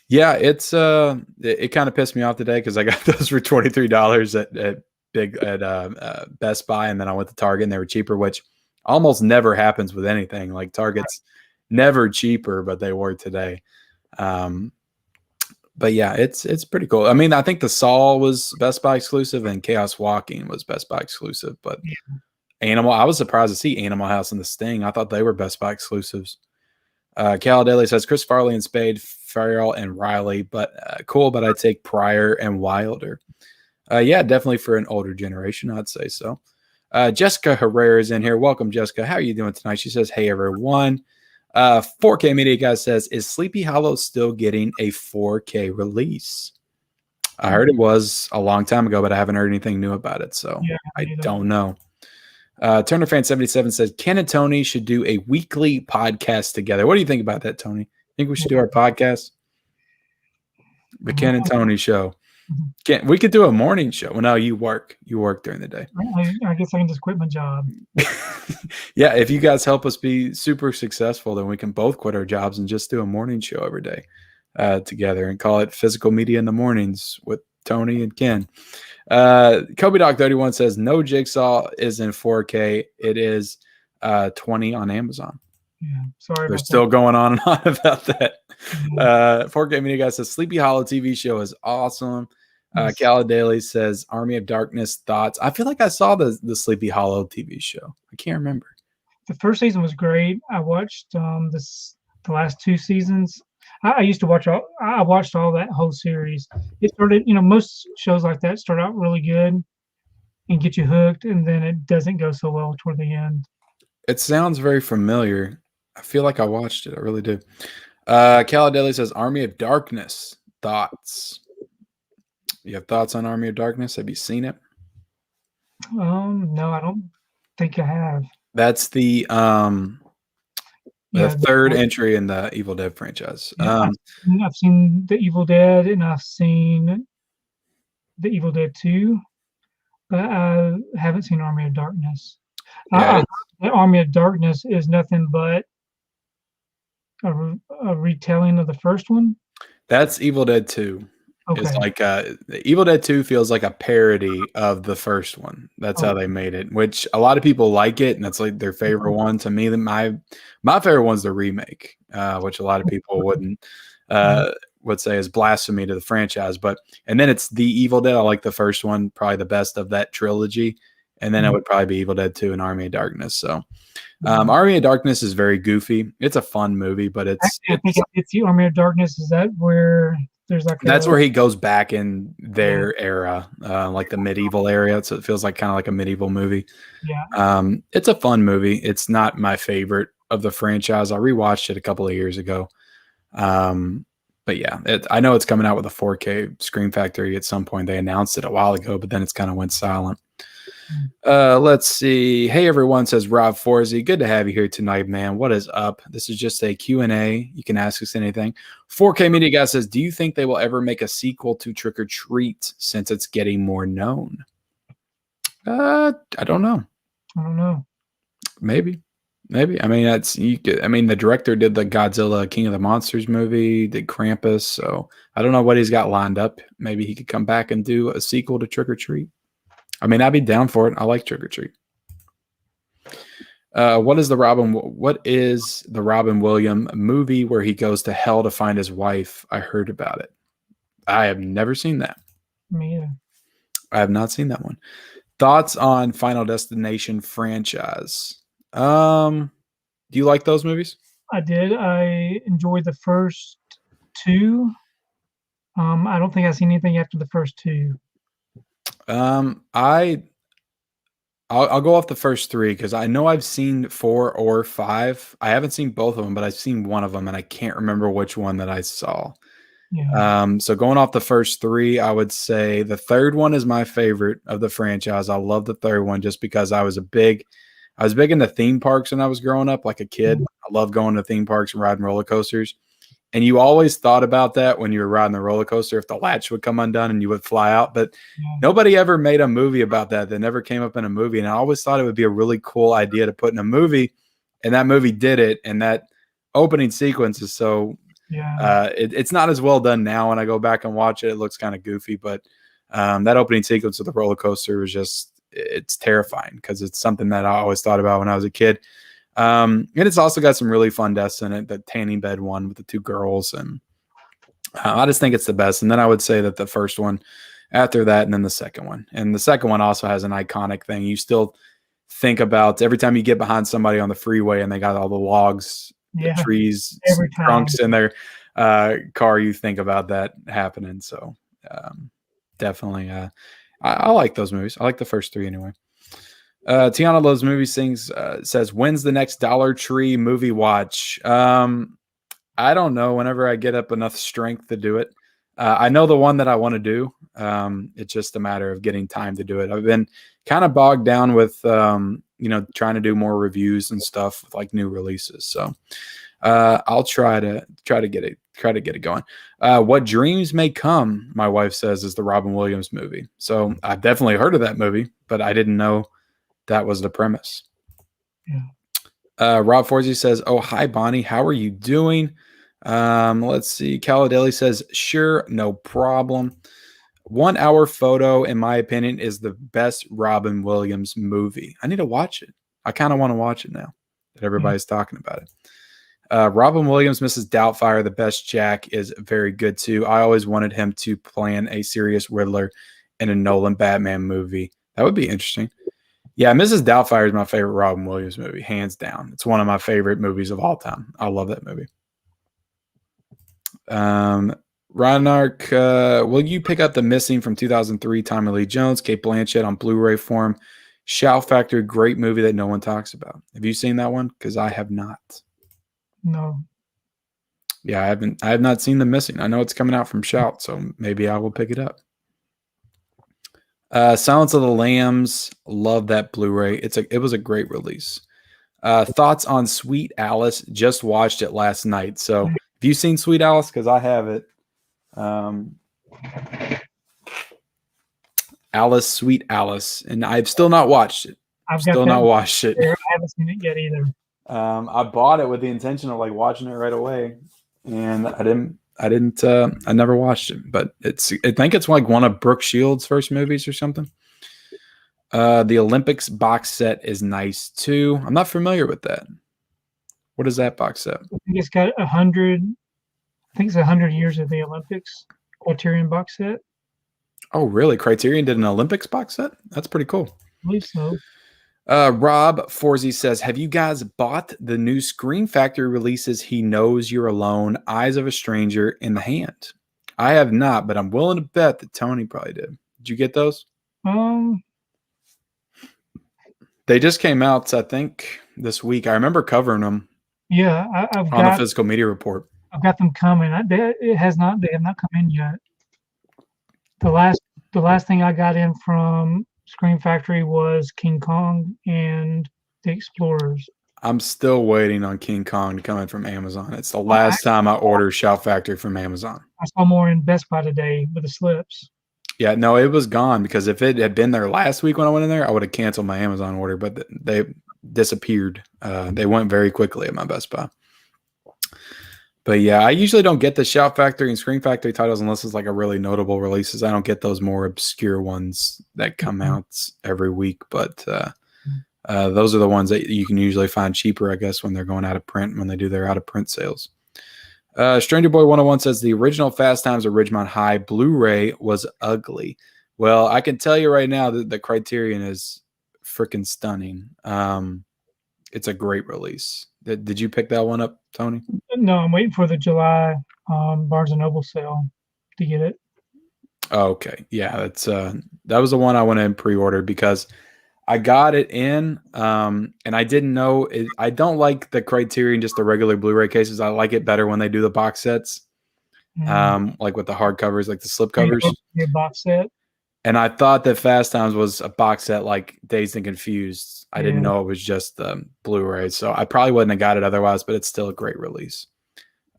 yeah, it's it kind of pissed me off today because I got those for $23 at Best Buy, and then I went to Target and they were cheaper, which almost never happens with anything. Like Target's never cheaper, but they were today. But yeah, it's pretty cool. I mean, I think the Saw was Best Buy exclusive and Chaos Walking was Best Buy exclusive, but Animal, I was surprised to see Animal House and The Sting. I thought they were Best Buy exclusives. Cal Daly says Chris Farley and Spade, Farrell and Riley, but cool, but I'd take Pryor and Wilder. Yeah, definitely for an older generation, I'd say so. Jessica Herrera is in here. Welcome, Jessica. How are you doing tonight? She says, hey, everyone. 4K Media Guy says, is Sleepy Hollow still getting a 4K release? I heard it was a long time ago, but I haven't heard anything new about it, so I don't know. Turner Fan 77 says Ken and Tony should do a weekly podcast together. What do you think about that, Tony? Think we should do our podcast? The Ken and Tony show. We could do a morning show. Well, no, you work. You work during the day.
I guess I can just quit my job.
Yeah, if you guys help us be super successful, then we can both quit our jobs and just do a morning show every day together and call it Physical Media in the Mornings with Tony and Ken. Kobe Doc 31 says no Jigsaw is in 4K. It is 20 on Amazon.
Yeah, sorry.
They're still going on and on about that. 4K Media Guy says Sleepy Hollow TV show is awesome. Cal Daly says Army of Darkness thoughts. I feel like I saw the Sleepy Hollow TV show. I can't remember.
The first season was great. I watched the last two seasons. I used to watch I watched all that whole series. It started, most shows like that start out really good and get you hooked, and then it doesn't go so well toward the end.
It sounds very familiar. I feel like I watched it. I really do. Caladelli says Army of Darkness thoughts. You have thoughts on Army of Darkness? Have you seen it?
No, I don't think I have.
That's the third entry in the Evil Dead franchise.
Yeah, I've seen the Evil Dead, and I've seen the Evil Dead 2, but I haven't seen Army of Darkness.
Yeah,
the Army of Darkness is nothing but a retelling of the first one.
That's Evil Dead 2.
Okay.
It's like Evil Dead 2 feels like a parody of the first one. That's how they made it, which a lot of people like it, and that's like their favorite one. To me, my favorite one's the remake, which a lot of people would say is blasphemy to the franchise. And then it's the Evil Dead. I like the first one, probably the best of that trilogy, and then it would probably be Evil Dead 2 and Army of Darkness. So Army of Darkness is very goofy. It's a fun movie, but I
think it's the Army of Darkness. Is that where there's like
that's where he goes back in their era, like the medieval area. So it feels like kind of like a medieval movie.
Yeah.
It's a fun movie. It's not my favorite of the franchise. I rewatched it a couple of years ago. But yeah, I know it's coming out with a 4K Scream Factory at some point. They announced it a while ago, but then it's kind of went silent. Let's see. Hey, everyone, says Rob Forzy. Good to have you here tonight, man. What is up? This is just a Q&A. You can ask us anything. 4K Media Guy says, do you think they will ever make a sequel to Trick or Treat since it's getting more known? I don't know. Maybe. I mean, the director did the Godzilla King of the Monsters movie, did Krampus, so I don't know what he's got lined up. Maybe he could come back and do a sequel to Trick or Treat. I mean, I'd be down for it. I like Trick or Treat. What is the Robin Williams movie where he goes to hell to find his wife? I heard about it. I have never seen that.
Me either.
I have not seen that one. Thoughts on Final Destination franchise? Do you like those movies?
I did. I enjoyed the first two. I don't think I've seen anything after the first two.
I'll go off the first three because I know I've seen 4 or 5. I haven't seen both of them, but I've seen one of them, and I can't remember which one that I saw.
Yeah.
So going off the first 3, I would say the third one is my favorite of the franchise. I love the third one just because I was big into theme parks when I was growing up, like a kid. I loved going to theme parks and riding roller coasters. And you always thought about that when you were riding the roller coaster, if the latch would come undone and you would fly out. But
Yeah.
nobody ever made a movie about that. That never came up in a movie. And I always thought it would be a really cool idea to put in a movie. And that movie did it. And that opening sequence is so
Yeah.
it's not as well done now. When I go back and watch it, it looks kind of goofy. But that opening sequence of the roller coaster was it's terrifying because it's something that I always thought about when I was a kid. And it's also got some really fun deaths in it. The tanning bed one with the 2 girls, and I just think it's the best. And then I would say that the first one, after that, and then the second one. And the second one also has an iconic thing. You still think about every time you get behind somebody on the freeway and they got all the logs, the trees,
every time.
trunks in their car. You think about that happening. So definitely, I like those movies. I like the first 3 anyway. Tiana Loves Movies says, when's the next Dollar Tree movie watch? I don't know. Whenever I get up enough strength to do it. I know the one that I want to do. It's just a matter of getting time to do it. I've been kind of bogged down with, trying to do more reviews and stuff with like new releases. So I'll try to get it going. What Dreams May Come, my wife says, is the Robin Williams movie. So I've definitely heard of that movie, but I didn't know that was the premise.
Yeah.
Rob Forsey says, oh, hi, Bonnie. How are you doing? Let's see. Caladeli says, sure, no problem. 1 Hour Photo, in my opinion, is the best Robin Williams movie. I need to watch it. I kind of want to watch it now that everybody's talking about it. Robin Williams, Mrs. Doubtfire, The Best Jack is very good too. I always wanted him to plan a serious Riddler in a Nolan Batman movie. That would be interesting. Yeah, Mrs. Doubtfire is my favorite Robin Williams movie, hands down. It's one of my favorite movies of all time. I love that movie. Reinark, will you pick up The Missing from 2003, Tommy Lee Jones, Cate Blanchett on Blu-ray form? Shout Factor, great movie that no one talks about. Have you seen that one? Because I have not.
No.
Yeah, I have not seen The Missing. I know it's coming out from Shout, so maybe I will pick it up. Silence of the Lambs, love that Blu-ray. It was a great release. Thoughts on Sweet Alice? Just watched it last night. So have you seen Sweet Alice? Because I have it. Alice, Sweet Alice, and I've still not watched it. I
haven't seen it yet either.
I bought it with the intention of like watching it right away, and I never watched it, but I think it's like one of Brooke Shields' first movies or something. The Olympics box set is nice too. I'm not familiar with that. What is that box set?
I think it's got 100. I think it's 100 years of the Olympics Criterion box set.
Oh, really? Criterion did an Olympics box set? That's pretty cool.
I believe so.
Rob Forsey says, have you guys bought the new Scream Factory releases? He Knows You're Alone, Eyes of a Stranger, In the Hand. I have not, but I'm willing to bet that Tony probably did. Did you get those? They just came out, I think, this week. I remember covering them.
Yeah,
on the Physical Media Report.
I've got them coming. They have not come in yet. The last thing I got in from Scream Factory was King Kong and The Explorers.
I'm still waiting on King Kong to come in from Amazon. It's the last time I ordered Shout Factory from Amazon.
I saw more in Best Buy today with the slips.
Yeah, no, it was gone because if it had been there last week when I went in there, I would have canceled my Amazon order, but they disappeared. They went very quickly at my Best Buy. But yeah, I usually don't get the Shout Factory and Scream Factory titles unless it's like a really notable releases. I don't get those more obscure ones that come out every week. But those are the ones that you can usually find cheaper, I guess, when they're going out of print, when they do their out of print sales. Stranger Boy 101 says the original Fast Times at Ridgemont High Blu-ray was ugly. Well, I can tell you right now that the Criterion is freaking stunning. It's a great release. Did you pick that one up, Tony?
No, I'm waiting for the July Barnes and Noble sale to get it.
Oh, okay. Yeah, that was the one I went in pre-ordered because I got it in, and I didn't know it. I don't like the Criterion, just the regular Blu-ray cases. I like it better when they do the box sets, like with the hard covers, like the slip covers.
Your box set.
And I thought that Fast Times was a box set like Dazed and Confused. I didn't know it was just the Blu-ray, so I probably wouldn't have got it otherwise, but it's still a great release.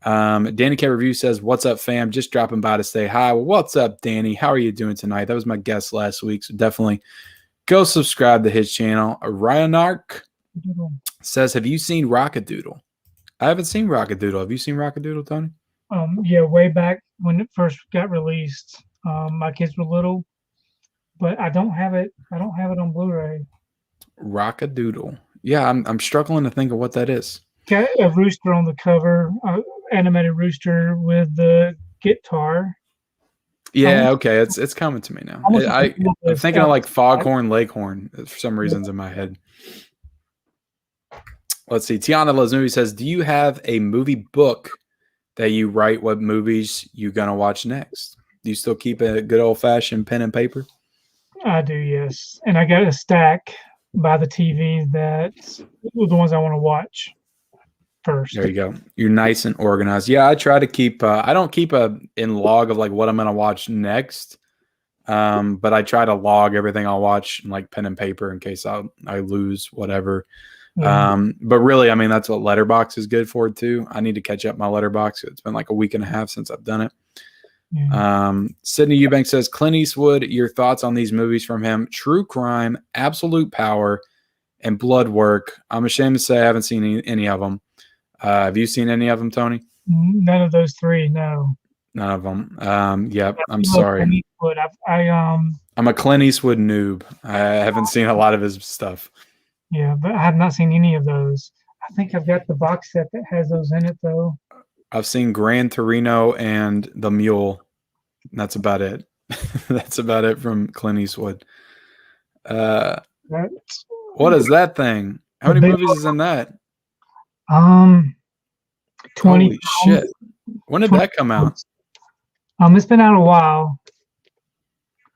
Danny K Review says, "What's up, fam? Just dropping by to say hi." Well, what's up, Danny? How are you doing tonight? That was my guest last week, so definitely go subscribe to his channel. Ryanark says, "Have you seen Rockadoodle?" I haven't seen Rockadoodle. Have you seen Rockadoodle, Tony?
Yeah, way back when it first got released. My kids were little, but I don't have it. I don't have it on Blu-ray.
Rockadoodle. Yeah, I'm struggling to think of what that is.
Got a rooster on the cover, animated rooster with the guitar.
Yeah, okay, it's coming to me now. I'm thinking of like Foghorn Leghorn for some reasons in my head. Let's see. Tiana Loves Movie says, "Do you have a movie book that you write what movies you're gonna watch next? Do you still keep a good old fashioned pen and paper?"
I do, yes. And I got a stack by the TV that's the ones I want to watch first.
There you go. You're nice and organized. Yeah, I try to keep. I don't keep a in log of like what I'm gonna watch next, but I try to log everything I'll watch in like pen and paper in case I lose whatever.
Yeah.
But really, I mean, that's what Letterbox is good for too. I need to catch up my Letterbox. It's been like a week and a half since I've done it.
Yeah.
Sydney Eubank says, "Clint Eastwood, your thoughts on these movies from him? True Crime, Absolute Power, and Blood Work." I'm ashamed to say I haven't seen any of them. Have you seen any of them, Tony?
None of those three, no.
None of them. Yep. I'm sorry. I'm a Clint Eastwood noob. I haven't seen a lot of his stuff.
Yeah, but I have not seen any of those. I think I've got the box set that has those in it, though.
I've seen Gran Torino and The Mule. That's about it. That's about it from Clint Eastwood. What is that thing? How many movies is in that?
20.
Holy shit. When did that come out?
It's been out a while.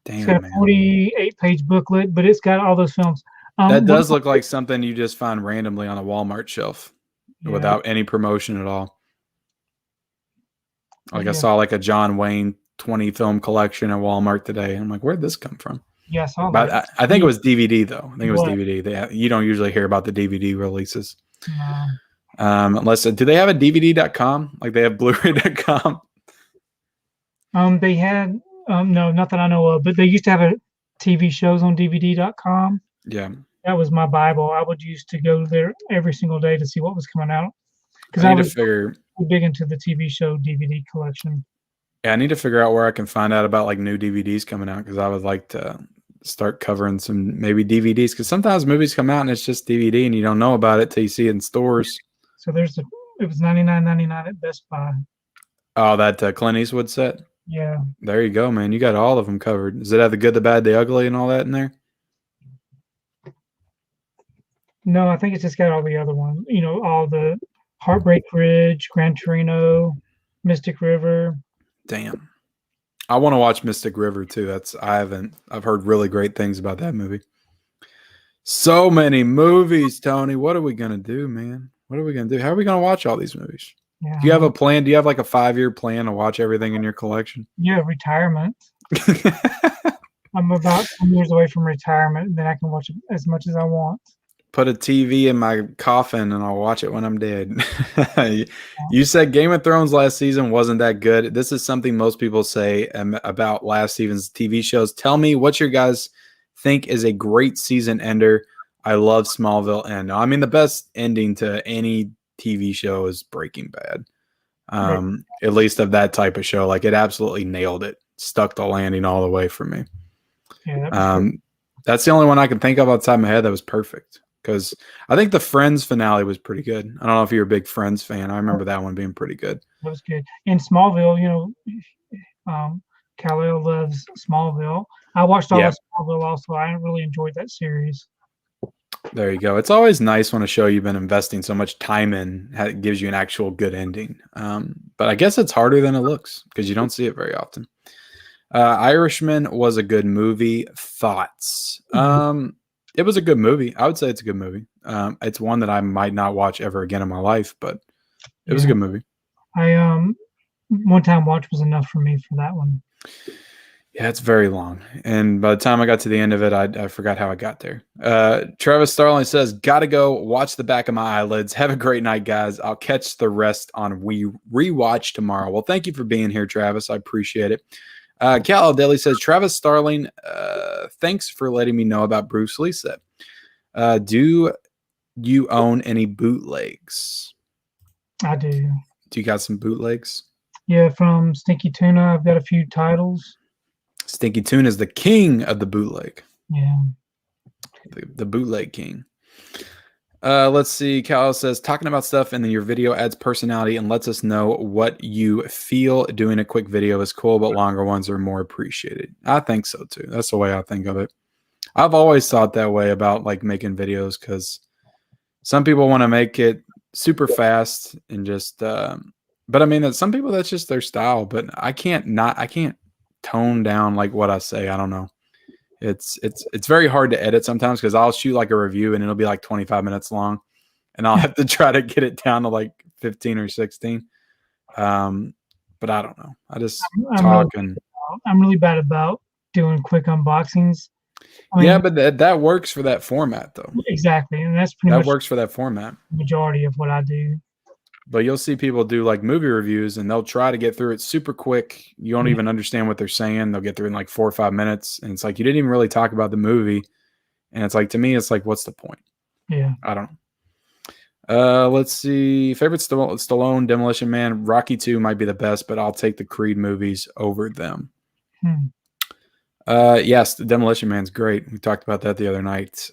Damn,
it's got a 48-page booklet, but it's got all those films.
That does look like something you just find randomly on a Walmart shelf without any promotion at all. Like I saw like a John Wayne 20 film collection at Walmart today. I'm like, where'd this come from?
Yeah, I saw
but
that.
I think it was DVD though. I think it was DVD. You don't usually hear about the DVD releases.
No.
Unless do they have a DVD.com? Like they have Blu-ray.com?
They had no, not that I know of, but they used to have a TV shows on DVD.com.
Yeah.
That was my Bible. I would used to go there every single day to see what was coming out. Because
I need to figure
big into the TV show DVD collection.
Yeah, I need to figure out where I can find out about like new DVDs coming out because I would like to start covering some maybe DVDs because sometimes movies come out and it's just DVD and you don't know about it till you see it in stores.
So it was $99.99 at Best Buy.
Oh, that Clint Eastwood set?
Yeah.
There you go, man. You got all of them covered. Does it have the good, the bad, the ugly, and all that in there?
No, I think it's just got all the other ones. You know, all the Heartbreak Ridge, Gran Torino, Mystic River.
Damn. I want to watch Mystic River too. I've heard really great things about that movie. So many movies, Tony. What are we going to do, man? What are we going to do? How are we going to watch all these movies?
Yeah.
Do you have a plan? Do you have like a 5-year plan to watch everything in your collection?
Yeah, retirement. I'm about 10 years away from retirement, and then I can watch it as much as I want.
Put a TV in my coffin and I'll watch it when I'm dead. You said Game of Thrones last season wasn't that good. This is something most people say about last season's TV shows. Tell me what your guys think is a great season ender. I love Smallville end. I mean, the best ending to any TV show is Breaking Bad. At least of that type of show. Like it absolutely nailed it. Stuck the landing all the way for me.
Yeah,
that's the only one I can think of outside my head that was perfect. Because I think the Friends finale was pretty good. I don't know if you're a big Friends fan. I remember that one being pretty good.
That was good. In Smallville, you know, Kal-El loves Smallville. I watched all of Smallville also. I really enjoyed that series.
There you go. It's always nice when a show you've been investing so much time in gives you an actual good ending. But I guess it's harder than it looks because you don't see it very often. Irishman was a good movie. Thoughts? It was a good movie. I would say it's a good movie. It's one that I might not watch ever again in my life, but it was a good movie.
I one time watch was enough for me for that one.
Yeah, it's very long. And by the time I got to the end of it, I forgot how I got there. Travis Starling says, gotta go watch the back of my eyelids. Have a great night, guys. I'll catch the rest on We Rewatch tomorrow. Well, thank you for being here, Travis. I appreciate it. Cal Deli says, Travis Starling, thanks for letting me know about Bruce Lee set. Do you own any bootlegs?
I do.
Do you got some bootlegs?
Yeah, from Stinky Tuna, I've got a few titles.
Stinky Tuna is the king of the bootleg.
Yeah.
The bootleg king. Let's see. Cal says, talking about stuff and then your video adds personality and lets us know what you feel. Doing a quick video is cool, but longer ones are more appreciated. I think so too. That's the way I think of it. I've always thought that way about like making videos because some people want to make it super fast and just, but I mean, some people that's just their style, but I can't tone down like what I say. I don't know. It's very hard to edit sometimes because I'll shoot like a review and it'll be like 25 minutes long and I'll have to try to get it down to like 15 or 16. But I don't know. I just talk and
I'm really bad about doing quick unboxings. I mean,
yeah, but that works for that format though.
Exactly. And that's pretty much
works for that format.
The majority of what I do.
But you'll see people do like movie reviews and they'll try to get through it super quick. You don't even understand what they're saying. They'll get through in like 4 or 5 minutes. And it's like, you didn't even really talk about the movie. And it's like, to me, it's like, what's the point?
Yeah.
I don't know. Let's see. Favorite Stallone, Demolition Man, Rocky 2 might be the best, but I'll take the Creed movies over them. Yes, the Demolition Man's great. We talked about that the other night.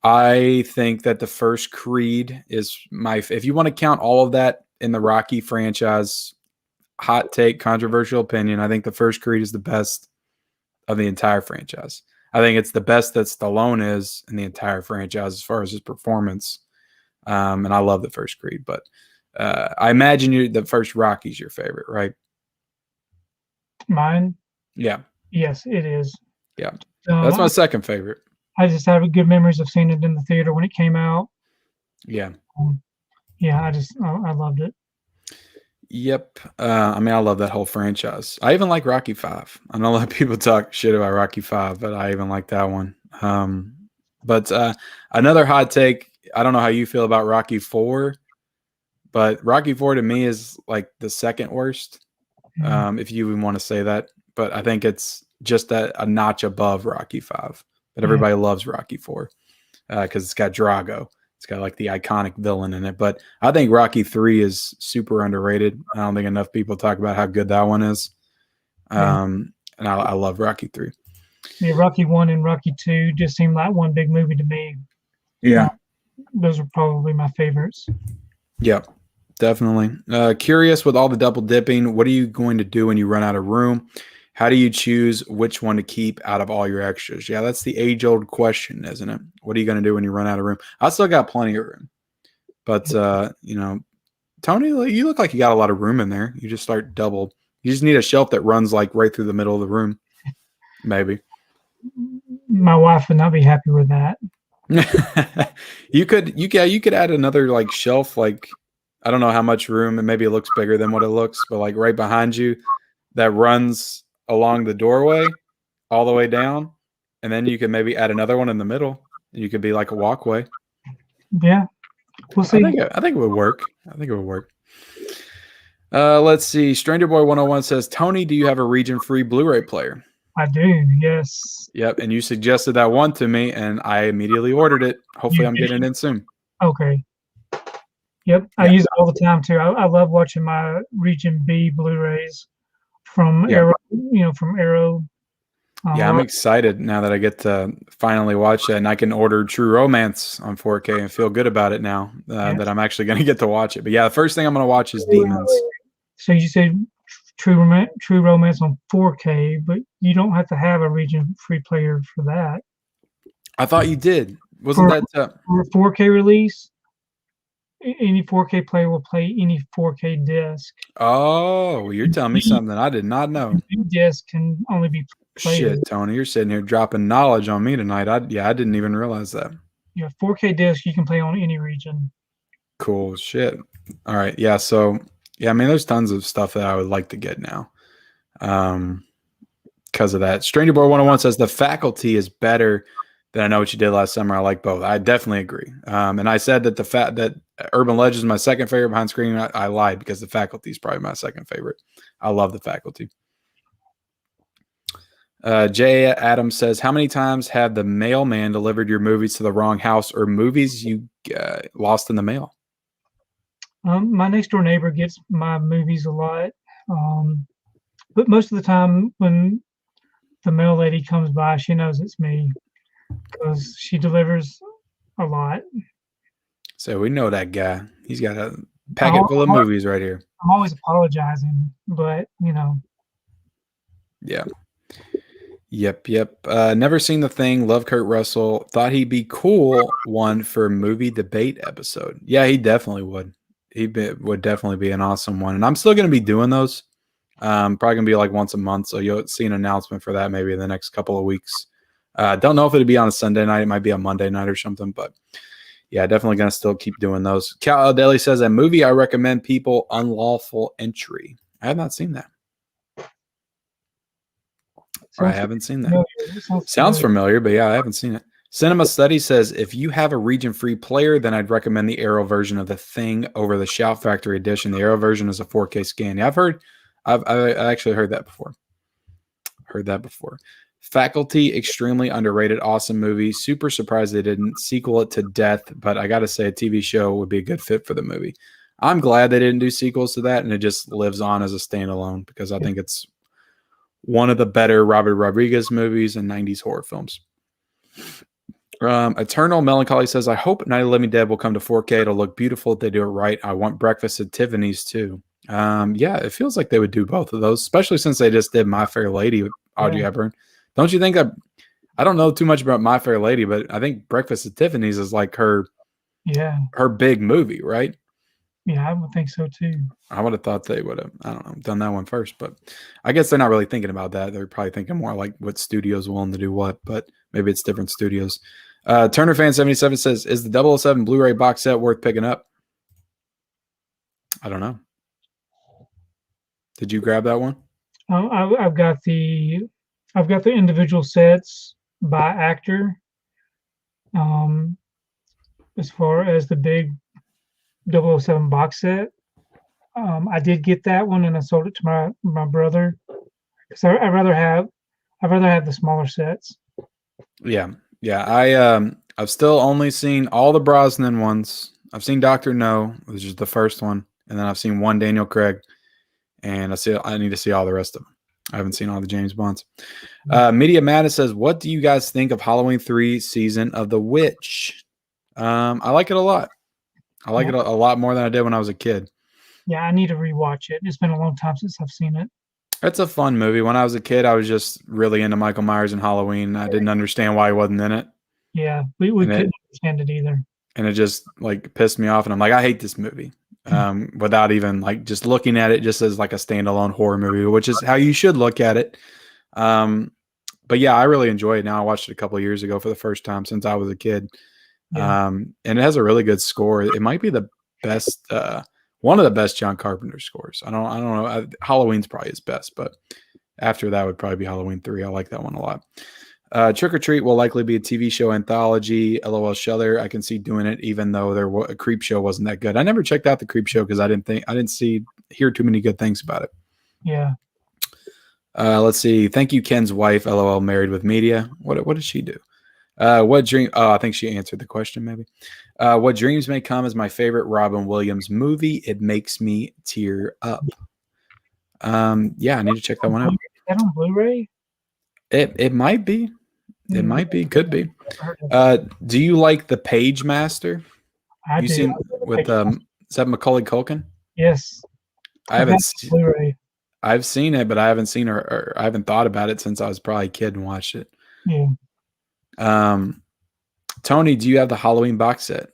I think that the first Creed is if you want to count all of that in the Rocky franchise, hot take, controversial opinion, I think the first Creed is the best of the entire franchise. I think it's the best that Stallone is in the entire franchise as far as his performance. And I love the first Creed, but I imagine the first Rocky's your favorite, right?
Mine?
Yeah.
Yes, it is.
Yeah. That's my second favorite.
I just have good memories of seeing it in the theater when it came out.
Yeah.
Yeah, I loved it.
Yep. I mean, I love that whole franchise. I even like Rocky 5. I know a lot of people talk shit about Rocky 5, but I even like that one. But another hot take, I don't know how you feel about Rocky 4, but Rocky 4 to me is like the second worst, if you even want to say that. But I think it's just a notch above Rocky 5. But everybody loves Rocky 4 because it's got Drago. It's got like the iconic villain in it. But I think Rocky 3 is super underrated. I don't think enough people talk about how good that one is. And I love Rocky 3.
Yeah, Rocky 1 and Rocky 2 just seemed like one big movie to me.
Yeah.
Those are probably my favorites.
Yep, definitely. Curious with all the double dipping, what are you going to do when you run out of room? How do you choose which one to keep out of all your extras? Yeah, that's the age-old question, isn't it? What are you going to do when you run out of room? I still got plenty of room. But, Tony, you look like you got a lot of room in there. You just start double. You just need a shelf that runs like right through the middle of the room. Maybe.
My wife would not be happy with that.
You could add another like shelf, like I don't know how much room, and maybe it looks bigger than what it looks, but like right behind you that runs along the doorway all the way down, and then you can maybe add another one in the middle. You could be like a walkway.
Yeah, we'll see.
I think it would work. Let's see. Stranger Boy 101 says, Tony, do you have a region-free Blu-ray player?
I do, yes.
Yep, and you suggested that one to me, and I immediately ordered it. Hopefully I'm getting it in soon.
Okay. Yep, I use it all the time, too. I love watching my Region B Blu-rays from Arrow, from Arrow.
Yeah, I'm excited now that I get to finally watch that, and I can order True Romance on 4K and feel good about it now that I'm actually going to get to watch it. But yeah, the first thing I'm going to watch is Demons.
So you said True Romance on 4K, but you don't have to have a region-free player for that.
I thought you did. Wasn't that?
For a 4K release, any 4K player will play any 4K disc.
Oh, you're telling me something I did not know.
New disc can only be played.
Shit, Tony, you're sitting here dropping knowledge on me tonight. I didn't even realize that.
Yeah, 4K disc you can play on any region.
Cool shit. All right, yeah. So yeah, I mean, there's tons of stuff that I would like to get now, because of that. Stranger Boy 101 says The Faculty is better than I Know What You Did Last Summer. I like both. I definitely agree. And I said that that Urban Legends is my second favorite behind Screen. I lied, because The Faculty is probably my second favorite. I love The Faculty. Jay Adams says, how many times have the mailman delivered your movies to the wrong house, or movies you lost in the mail?
My next door neighbor gets my movies a lot, but most of the time when the mail lady comes by, she knows it's me because she delivers a lot.
So we know that guy. He's got a packet full of movies right here.
I'm always apologizing, but
Yeah. Yep. Never seen The Thing. Love Kurt Russell. Thought he'd be cool one for a movie debate episode. Yeah, he definitely would. Would definitely be an awesome one. And I'm still going to be doing those. Probably going to be like once a month. So you'll see an announcement for that maybe in the next couple of weeks. Don't know if it'll be on a Sunday night. It might be a Monday night or something. But yeah, definitely going to still keep doing those. Cal Daly says, a movie I recommend people, Unlawful Entry. I have not seen that. I haven't seen that. Sounds familiar, but yeah, I haven't seen it. Cinema Study says, if you have a region-free player, then I'd recommend the Arrow version of The Thing over the Shout Factory edition. The Arrow version is a 4K scan. Yeah, I've actually heard that before. Faculty, extremely underrated, awesome movie. Super surprised they didn't sequel it to death, but I got to say a TV show would be a good fit for the movie. I'm glad they didn't do sequels to that, and it just lives on as a standalone, because I think it's one of the better Robert Rodriguez movies and 90s horror films. Eternal Melancholy says, I hope Night of the Living Dead will come to 4K. It'll look beautiful if they do it right. I want Breakfast at Tiffany's too. Yeah, it feels like they would do both of those, especially since they just did My Fair Lady with Audrey Hepburn. Don't you think that? I don't know too much about My Fair Lady, but I think Breakfast at Tiffany's is like her big movie, right?
Yeah, I would think so too.
I would have thought they would have, I don't know, done that one first, but I guess they're not really thinking about that. They're probably thinking more like what studio's willing to do what, but maybe it's different studios. Turner Fan 77 says, is the 007 Blu-ray box set worth picking up? I don't know. Did you grab that one?
I've got the individual sets by actor. As far as the big 007 box set, I did get that one, and I sold it to my brother, because I'd rather have the smaller sets.
Yeah. I've still only seen all the Brosnan ones. I've seen Dr. No, which is the first one, and then I've seen one Daniel Craig, and I need to see all the rest of them. I haven't seen all the James Bonds. Media Madness says, what do you guys think of Halloween 3 Season of the Witch? I like it a lot. I like it a lot more than I did when I was a kid.
Yeah, I need to rewatch it. It's been a long time since I've seen it.
It's a fun movie. When I was a kid, I was just really into Michael Myers and Halloween. I didn't understand why he wasn't in it.
Yeah, we couldn't understand it either.
And it just like pissed me off. And I'm like, I hate this movie. Without even like just looking at it just as like a standalone horror movie, which is how you should look at it. But yeah, I really enjoy it now. I watched it a couple of years ago for the first time since I was a kid. And it has a really good score. It might be the best, one of the best John Carpenter scores. I don't know. Halloween's probably his best, but after that would probably be Halloween 3. I like that one a lot. Trick or Treat will likely be a TV show anthology. LOL Sheller, I can see doing it, even though a Creep Show wasn't that good. I never checked out the Creep Show because I didn't hear too many good things about it.
Yeah.
Let's see. Thank you, Ken's wife. LOL Married with Media. What did she do? What dream? Oh, I think she answered the question. Maybe. What Dreams May Come is my favorite Robin Williams movie. It makes me tear up. Yeah, I need to check that one out.
Is that on Blu-ray?
It might be. It might be. Could be. Do you like The Page Master?
I do.
Seen with is that Macaulay Culkin?
Yes.
I haven't seen
Blu-ray.
I've seen it, but I haven't seen or I haven't thought about it since I was probably a kid and watched it.
Yeah.
Tony, do you have the Halloween box set?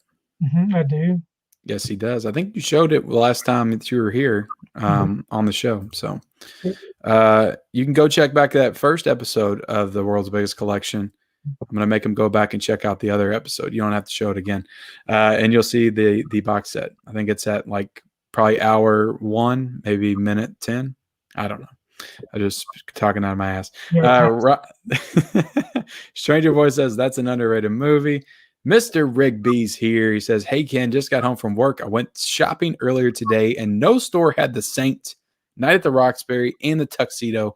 I do.
Yes, he does. I think you showed it the last time that you were here on the show. So you can go check back that first episode of the World's Biggest Collection. I'm going to make them go back and check out the other episode. You don't have to show it again. And you'll see the box set. I think it's at like probably hour 1, maybe minute 10. I don't know. I'm just talking out of my ass. Stranger Boy says that's an underrated movie. Mr. Rigby's here. He says, hey, Ken, just got home from work. I went shopping earlier today, and no store had the Saint, Night at the Roxbury, and the Tuxedo.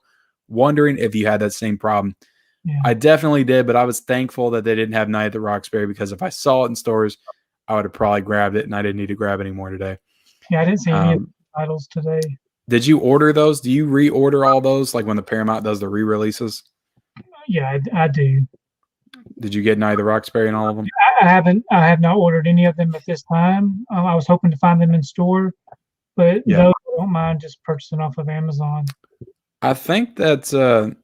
Wondering if you had that same problem.
Yeah.
I definitely did, but I was thankful that they didn't have Night at the Roxbury, because if I saw it in stores, I would have probably grabbed it, and I didn't need to grab any more today.
Yeah, I didn't see any of the titles today.
Did you order those? Do you reorder all those, like when the Paramount does the re-releases?
Yeah, I do.
Did you get Night at the Roxbury and all of them?
I have not ordered any of them at this time. I was hoping to find them in store, but those I don't mind just purchasing off of Amazon.
I think that's the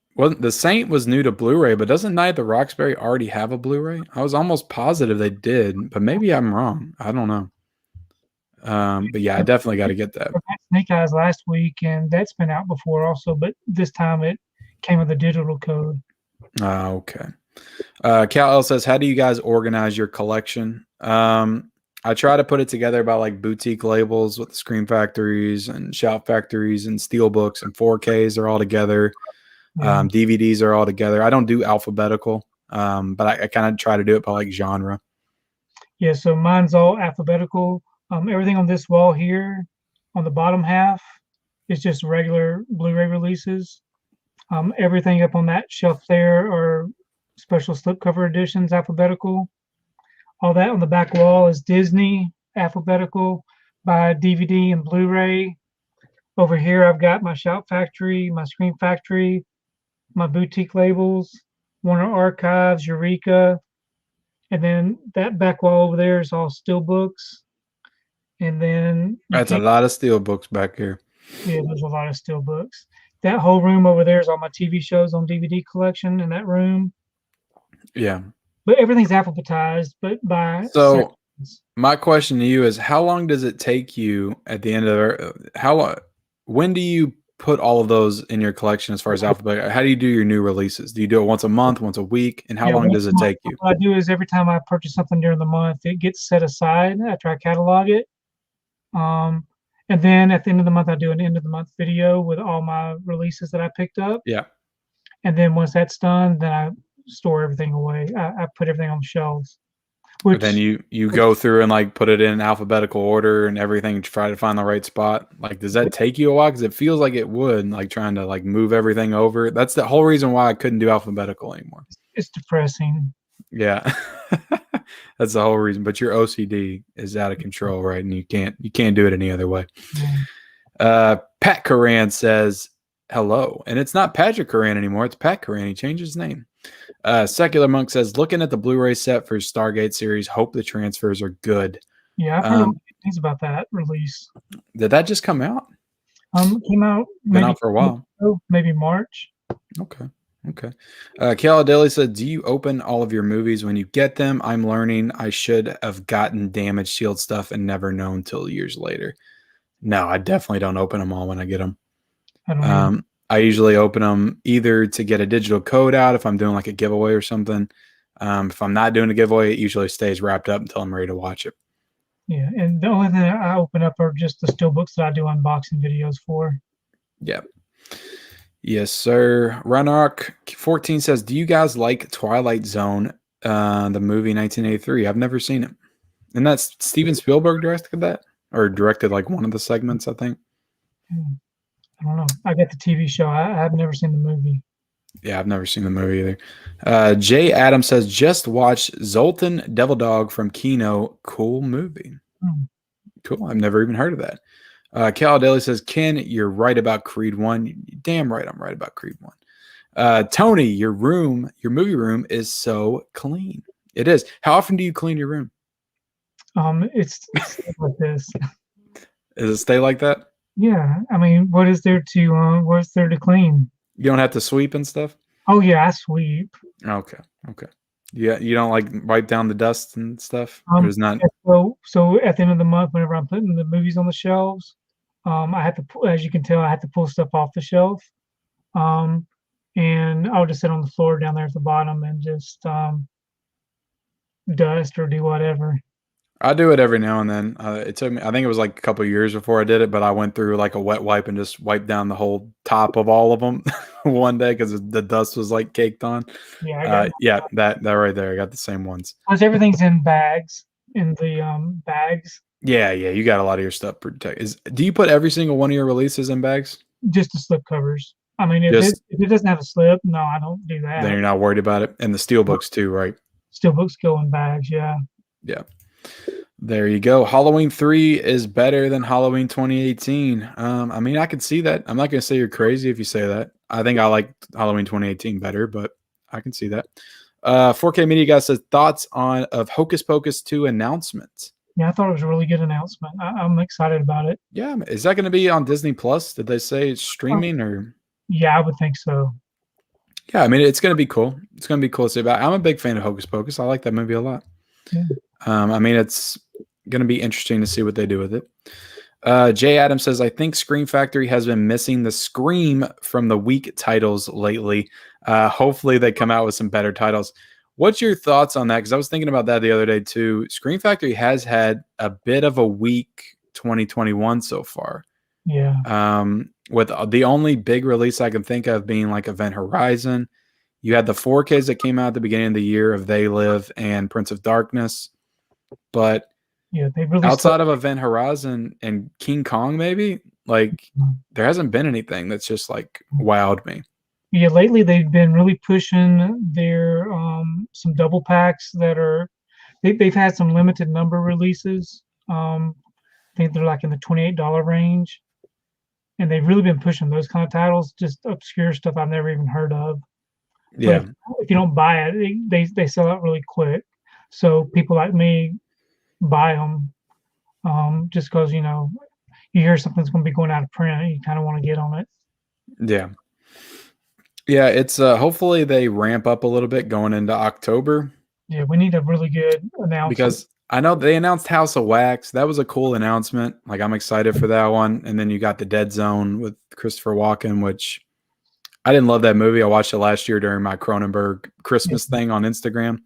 Saint was new to Blu-ray, but doesn't Night at the Roxbury already have a Blu-ray? I was almost positive they did, but maybe I'm wrong. I don't know. But yeah, I definitely got to get that.
I got Snake Eyes last week, and that's been out before also, but this time it came with a digital code.
Okay. Cal L says, how do you guys organize your collection? I try to put it together by like boutique labels with the Scream Factories and Shout Factories and Steelbooks and 4Ks are all together. DVDs are all together. I don't do alphabetical, but I kind of try to do it by like genre. Yeah,
so mine's all alphabetical. Everything on this wall here on the bottom half is just regular Blu-ray releases. Everything up on that shelf there are special slipcover editions, alphabetical. All that on the back wall is Disney, alphabetical by DVD and Blu-ray. Over here, I've got my Shout Factory, my Scream Factory, my boutique labels, Warner Archives, Eureka. And then that back wall over there is all Steelbooks. And then
that's a lot of Steelbooks back here.
Yeah, there's a lot of Steelbooks. That whole room over there is all my TV shows on DVD collection in that room.
Yeah.
But everything's alphabetized, but by
sections. My question to you is, how long does it take you at the end of when do you put all of those in your collection as far as alphabet? How do you do your new releases? Do you do it once a month, once a week? And how long does it take you?
What I do is every time I purchase something during the month, it gets set aside after I catalog it. And then at the end of the month, I do an end of the month video with all my releases that I picked up.
Yeah.
And then once that's done, then I store everything away. I put everything on shelves.
But then you go through and like put it in alphabetical order and everything, try to find the right spot. Like, does that take you a while? Because it feels like it would, like trying to like move everything over. That's the whole reason why I couldn't do alphabetical anymore.
It's depressing.
Yeah. That's the whole reason. But your OCD is out of control, right? And you can't do it any other way. Yeah. Pat Coran says hello. And it's not Patrick Coran anymore. It's Pat Coran. He changed his name. Secular Monk says, looking at the Blu-ray set for Stargate series, hope the transfers are good.
Yeah, I've heard things about that release.
Did that just come out?
It came out
been out for a while.
Maybe March.
Okay. Cal Daly said, do you open all of your movies when you get them? I'm learning I should have gotten damaged sealed stuff and never known till years later. No, I definitely don't open them all when I get them. I usually open them either to get a digital code out if I'm doing like a giveaway or something. If I'm not doing a giveaway, it usually stays wrapped up until I'm ready to watch it.
Yeah, and the only thing I open up are just the Steelbooks that I do unboxing videos for.
Yeah. Yes, sir. Runark 14 says, do you guys like Twilight Zone, the movie 1983? I've never seen it. And that's Steven Spielberg directed that? Or directed like one of the segments, I think.
I don't know. I got the TV show. I've never seen the movie.
Yeah, I've never seen the movie either. Jay Adams says, just watch Zoltan Devil Dog from Kino. Cool movie. Cool. I've never even heard of that. Cal Daly says, Ken, you're right about Creed 1. Damn right, I'm right about Creed 1. Tony, your movie room is so clean. It is. How often do you clean your room?
It's like this.
Does it stay like that?
Yeah. I mean, what's there to clean?
You don't have to sweep and stuff?
Oh yeah, I sweep.
Okay. Yeah, you don't like wipe down the dust and stuff? Or is not
Yeah, so at the end of the month, whenever I'm putting the movies on the shelves, I have to as you can tell, I have to pull stuff off the shelf. Um, and I'll just sit on the floor down there at the bottom and just dust or do whatever.
I do it every now and then. It took me, I think it was like a couple of years before I did it, but I went through like a wet wipe and just wiped down the whole top of all of them one day because the dust was like caked on.
Yeah, I got
Yeah, that right there. I got the same ones.
plus everything's in bags in the bags,
Yeah, yeah, you got a lot of your stuff protected. Do you put every single one of your releases in bags?
just the slip covers. I mean,
Just
if it doesn't have a slip, no, I don't do
then
that.
you're not worried about it. And the steel books too, right?
Still books go in bags, yeah.
Yeah. There you go. Halloween 3 is better than Halloween 2018. I mean, I can see that. I'm not going to say you're crazy if you say that. I think I like Halloween 2018 better, but I can see that. 4K Media Guy says thoughts on of Hocus Pocus 2 announcement.
Yeah, I thought it was a really good announcement. I'm excited about it.
Yeah, is that going to be on Disney Plus? Did they say it's streaming or?
Yeah, I would think so.
Yeah, I mean, it's going to be cool. It's going to be cool to see about. I'm a big fan of Hocus Pocus. I like that movie a lot.
Yeah.
I mean, it's going to be interesting to see what they do with it. Jay Adams says, I think Scream Factory has been missing the scream from the weak titles lately. Hopefully they come out with some better titles. What's your thoughts on that? Because I was thinking about that the other day too. Scream Factory has had a bit of a weak 2021 so far.
Yeah.
With the only big release I can think of being like Event Horizon. You had the 4Ks that came out at the beginning of the year of They Live and Prince of Darkness. But
Yeah, they really
outside of Event Horizon and King Kong, maybe, like, there hasn't been anything that's just like wowed me.
Yeah, lately they've been really pushing their some double packs that are they've had some limited number releases. I think they're like in the $28 range, and they've really been pushing those kind of titles, just obscure stuff I've never even heard of.
Yeah.
But if you don't buy it, they sell out really quick. So people like me buy them just because you know you hear something's going to be going out of print, you kind of want to get on it.
Yeah. Yeah. It's hopefully they ramp up a little bit going into October
Yeah, we need a really good announcement.
because I know they announced House of Wax. That was a cool announcement. Like, I'm excited for that one. And then you got The Dead Zone with Christopher Walken, which I didn't love that movie. I watched it last year during my Cronenberg Christmas thing on Instagram.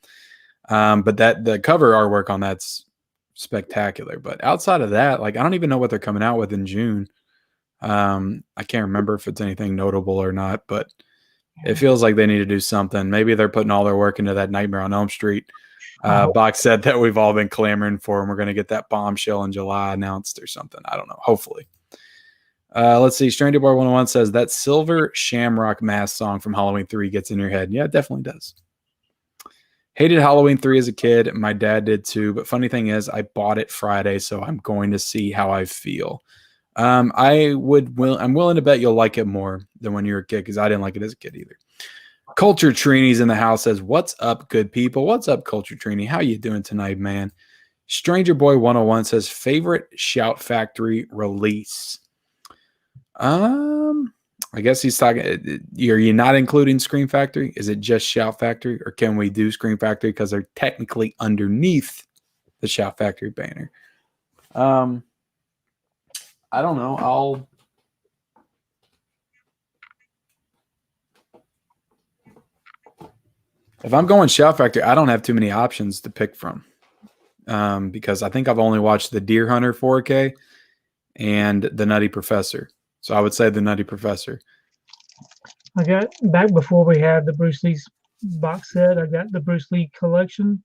But the cover artwork on that's spectacular. But outside of that, like, I don't even know what they're coming out with in June. I can't remember if it's anything notable or not, but it feels like they need to do something. Maybe they're putting all their work into that Nightmare on Elm Street box set that we've all been clamoring for, and we're going to get that Bombshell in July announced or something. I don't know. Hopefully. Let's see. Stranger Boy 101 says that Silver Shamrock Mask song from Halloween 3 gets in your head. Yeah, it definitely does. Hated Halloween 3 as a kid. My dad did too. But funny thing is, I bought it Friday, so I'm going to see how I feel. I'm willing to bet you'll like it more than when you were a kid, because I didn't like it as a kid either. Culture Trini's in the house says, what's up, good people? What's up, Culture Trini? How you doing tonight, man? Stranger Boy 101 says, favorite Shout Factory release. I guess he's talking. Are you not including Scream Factory? Is it just Shout Factory, or can we do Scream Factory because they're technically underneath the Shout Factory banner? I don't know. If I'm going Shout Factory, I don't have too many options to pick from, because I think I've only watched the Deer Hunter 4K and the Nutty Professor. So I would say the Nutty Professor.
I got back before we had the Bruce Lee box set. I got the Bruce Lee collection.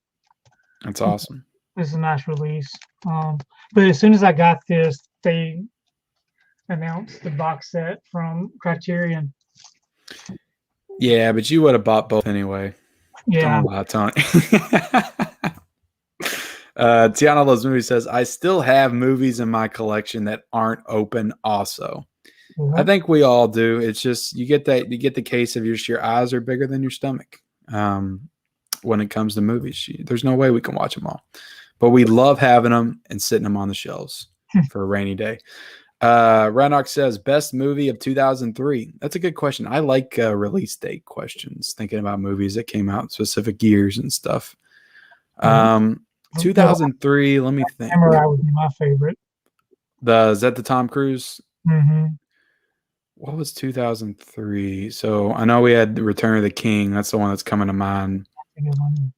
That's awesome.
This is a nice release. But as soon as I got this, they announced the box set from Criterion.
Yeah, but you would have bought both anyway.
Yeah.
Don't lie, Tony. Tiana Loves Movies says, I still have movies in my collection that aren't open also. I think we all do. It's just you get the case of your eyes are bigger than your stomach when it comes to movies. There's no way we can watch them all. But we love having them and sitting them on the shelves for a rainy day. Rannock says best movie of 2003. That's a good question. I like release date questions, thinking about movies that came out in specific years and stuff. 2003. Let me think.
Samurai would be my favorite.
Is that the Tom Cruise?
Mm-hmm.
What was 2003? So I know we had Return of the King. That's the one that's coming to mind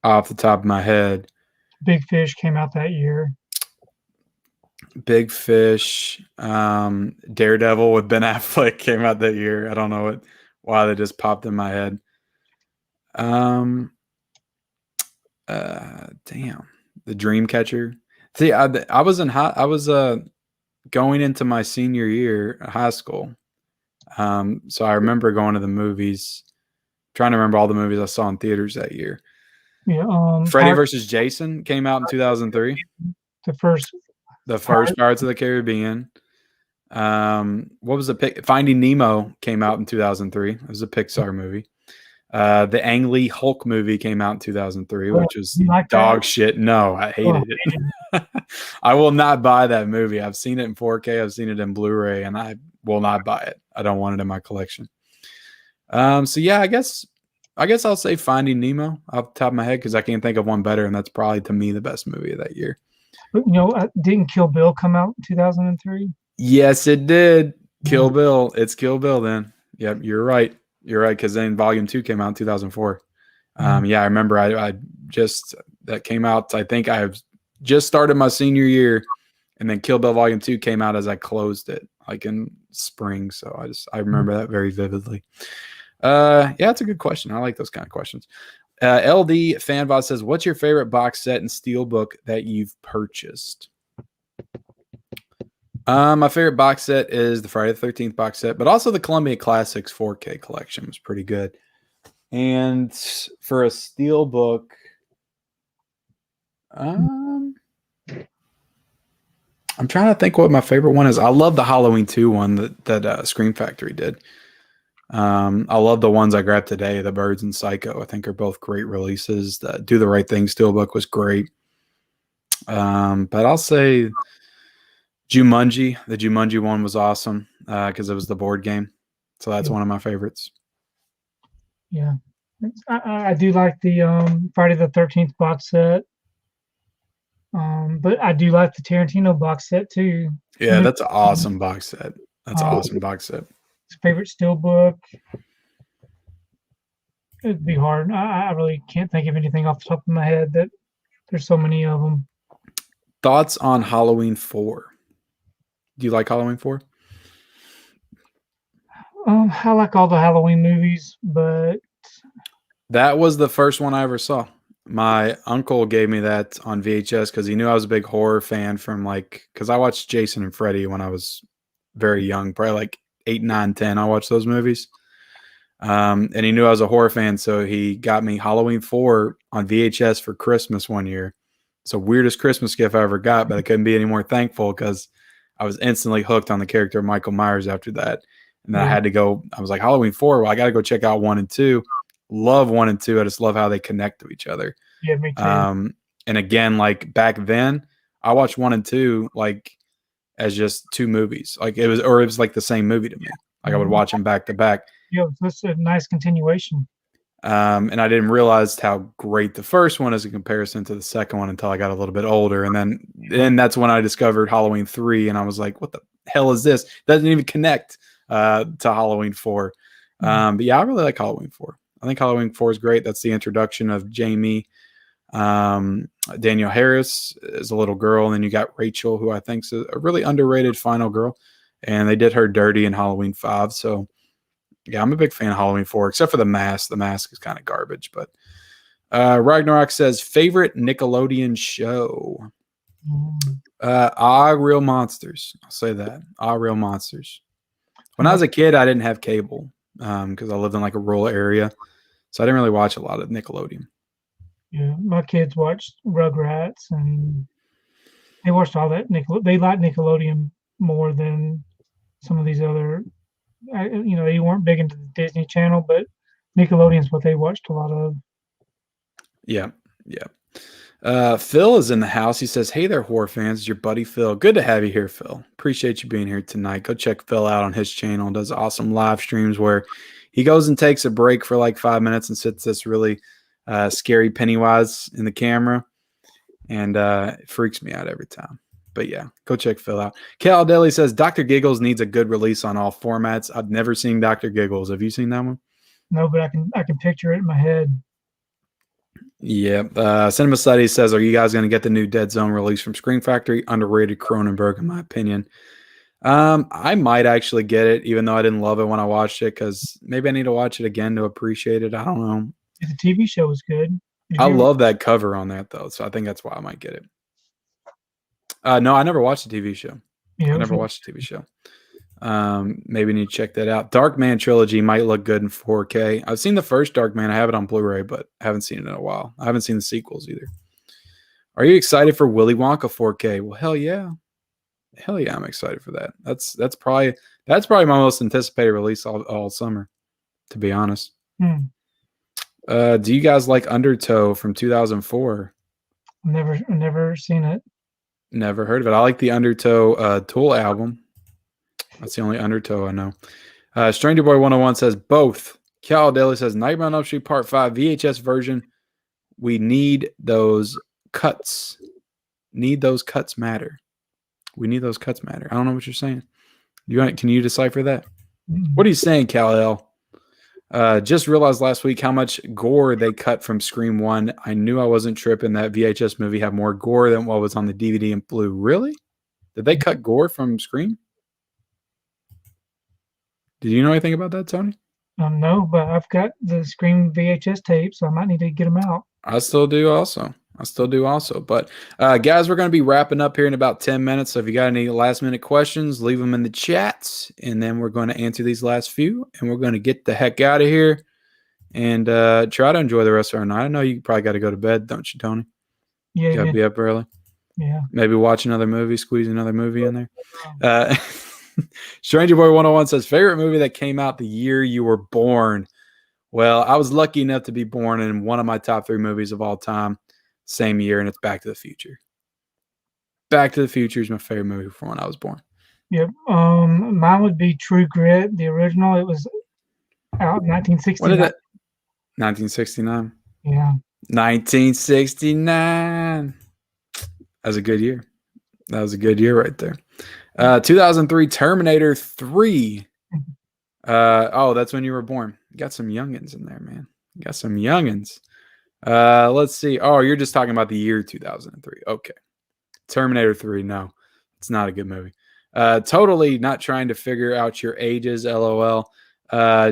off the top of my head.
Big Fish came out that year.
Big Fish, Daredevil with Ben Affleck came out that year. I don't know why they just popped in my head. Damn, The Dreamcatcher. See, I was going into my senior year of high school. So I remember going to the movies, trying to remember all the movies I saw in theaters that year.
Yeah,
Freddie versus Jason came out in 2003.
The first
Pirates of the Caribbean. What was the pick? Finding Nemo came out in 2003. It was a Pixar movie. The Ang Lee Hulk movie came out in 2003, which was dog shit. No, I hated it. I will not buy that movie. I've seen it in 4K. I've seen it in Blu-ray, and I will not buy it. I don't want it in my collection. So yeah, I guess I'll say Finding Nemo off the top of my head because I can't think of one better, and that's probably to me the best movie of that year.
But didn't Kill Bill come out in 2003?
Yes, it did. Kill Bill. It's Kill Bill then. Yep, you're right. You're right, because then Volume 2 came out in 2004. Yeah, I remember I just that came out. I think I just started my senior year, and then Kill Bill Volume 2 came out as I closed it, like in spring. So I remember that very vividly. Yeah, it's a good question. I like those kind of questions. LD Fanbot says, what's your favorite box set and steelbook that you've purchased? My favorite box set is the Friday the 13th box set, but also the Columbia Classics 4K collection was pretty good. And for a steelbook, I'm trying to think what my favorite one is. I love the Halloween 2 one that Scream Factory did. I love the ones I grabbed today, the Birds and Psycho. I think are both great releases. The Do the Right Thing steelbook was great. But I'll say Jumanji. The Jumanji one was awesome because it was the board game. So that's one of my favorites.
Yeah. I do like the Friday the 13th box set. But I do like the Tarantino box set too.
Yeah, that's an awesome box set. That's an awesome box set.
Favorite steelbook. It'd be hard. I really can't think of anything off the top of my head. That there's so many of them.
Thoughts on Halloween 4? Do you like Halloween 4?
I like all the Halloween movies, but
that was the first one I ever saw. My uncle gave me that on VHS because he knew I was a big horror fan from because I watched Jason and Freddie when I was very young, probably like 8, 9, 10. I watched those movies. And he knew I was a horror fan, so he got me Halloween 4 on VHS for Christmas one year. It's the weirdest Christmas gift I ever got, but I couldn't be any more thankful because I was instantly hooked on the character of Michael Myers after that. And then I had to go, I was like, Halloween 4, well, I got to go check out 1 and 2. Love 1 and 2. I just love how they connect to each other.
Yeah, me too.
And again, like back then, I watched 1 and 2 like as just 2 movies. Like it was like the same movie to me. Like I would watch them back to back.
Yeah, that's a nice continuation.
And I didn't realize how great the first one is in comparison to the second one until I got a little bit older. And then that's when I discovered Halloween 3, and I was like, what the hell is this? Doesn't even connect to Halloween 4. But yeah, I really like Halloween 4. I think Halloween 4 is great. That's the introduction of Jamie. Danielle Harris is a little girl, and then you got Rachel, who I think is a really underrated final girl. And they did her dirty in Halloween 5. So yeah, I'm a big fan of Halloween 4, except for the mask. The mask is kind of garbage. But Ragnarok says, favorite Nickelodeon show? Real Monsters. I'll say that. Real Monsters. When I was a kid, I didn't have cable because I lived in like a rural area. So I didn't really watch a lot of Nickelodeon.
Yeah, my kids watched Rugrats, and they watched all that. They like Nickelodeon more than some of these other. They weren't big into the Disney Channel, but Nickelodeon's what they watched a lot of.
Yeah, yeah. Phil is in the house. He says, "Hey there, horror fans. It's your buddy Phil. Good to have you here, Phil. Appreciate you being here tonight. Go check Phil out on his channel. Does awesome live streams where he goes and takes a break for like 5 minutes and sits this really scary Pennywise in the camera, and it freaks me out every time. But yeah, go check Phil out. Cal Daly says Dr. Giggles needs a good release on all formats. I've never seen Dr. Giggles. Have you seen that one?
No, but I can picture it in my head.
Yeah. Cinema Studies says, are you guys going to get the new Dead Zone release from Scream Factory? Underrated Cronenberg, in my opinion. I might actually get it, even though I didn't love it when I watched it, because maybe I need to watch it again to appreciate it. I don't know.
The TV show was good.
I love that cover on that, though, so I think that's why I might get it. No, I never watched the TV show.
Yeah,
I never watched the TV show. Maybe need to check that out. Darkman trilogy might look good in 4K. I've seen the first Darkman. I have it on Blu-ray, but I haven't seen it in a while. I haven't seen the sequels either. Are you excited for Willy Wonka 4K? Well, hell yeah. Hell yeah, I'm excited for that. That's probably my most anticipated release all summer, to be honest. Do you guys like Undertow from 2004?
Never seen it.
Never heard of it. I like the Undertow Tool album. That's the only Undertow I know. Stranger Boy 101 says both. Cal Daly says Nightmare on Elm Street Part 5 VHS version. We need those cuts. Need those cuts matter. We need those cuts matter. I don't know what you're saying. Can you decipher that? What are you saying, Cal L? Just realized last week how much gore they cut from Scream 1. I knew I wasn't tripping. That VHS movie had more gore than what was on the DVD and Blu. Really? Did they cut gore from Scream? Did you know anything about that, Tony?
No, but I've got the Scream VHS tape, so I might need to get them out.
I still do also. But guys, we're going to be wrapping up here in about 10 minutes. So if you got any last minute questions, leave them in the chats. And then we're going to answer these last few. And we're going to get the heck out of here and try to enjoy the rest of our night. I know you probably got to go to bed, don't you, Tony?
Yeah.
You got to be up early.
Yeah.
Maybe watch another movie, squeeze another movie in there. Stranger Boy 101 says, favorite movie that came out the year you were born. Well, I was lucky enough to be born in one of my top 3 movies of all time, same year, and it's Back to the Future. Back to the Future is my favorite movie from when I was born.
Yep. Mine would be True Grit, the original. It was out in 1969.
What is it? 1969.
Yeah.
1969. That was a good year. That was a good year right there. 2003 Terminator 3. That's when you were born. You got some youngins in there, man. You got some youngins. Let's see. Oh, you're just talking about the year 2003. Okay. Terminator 3. No, it's not a good movie. Totally not trying to figure out your ages. LOL.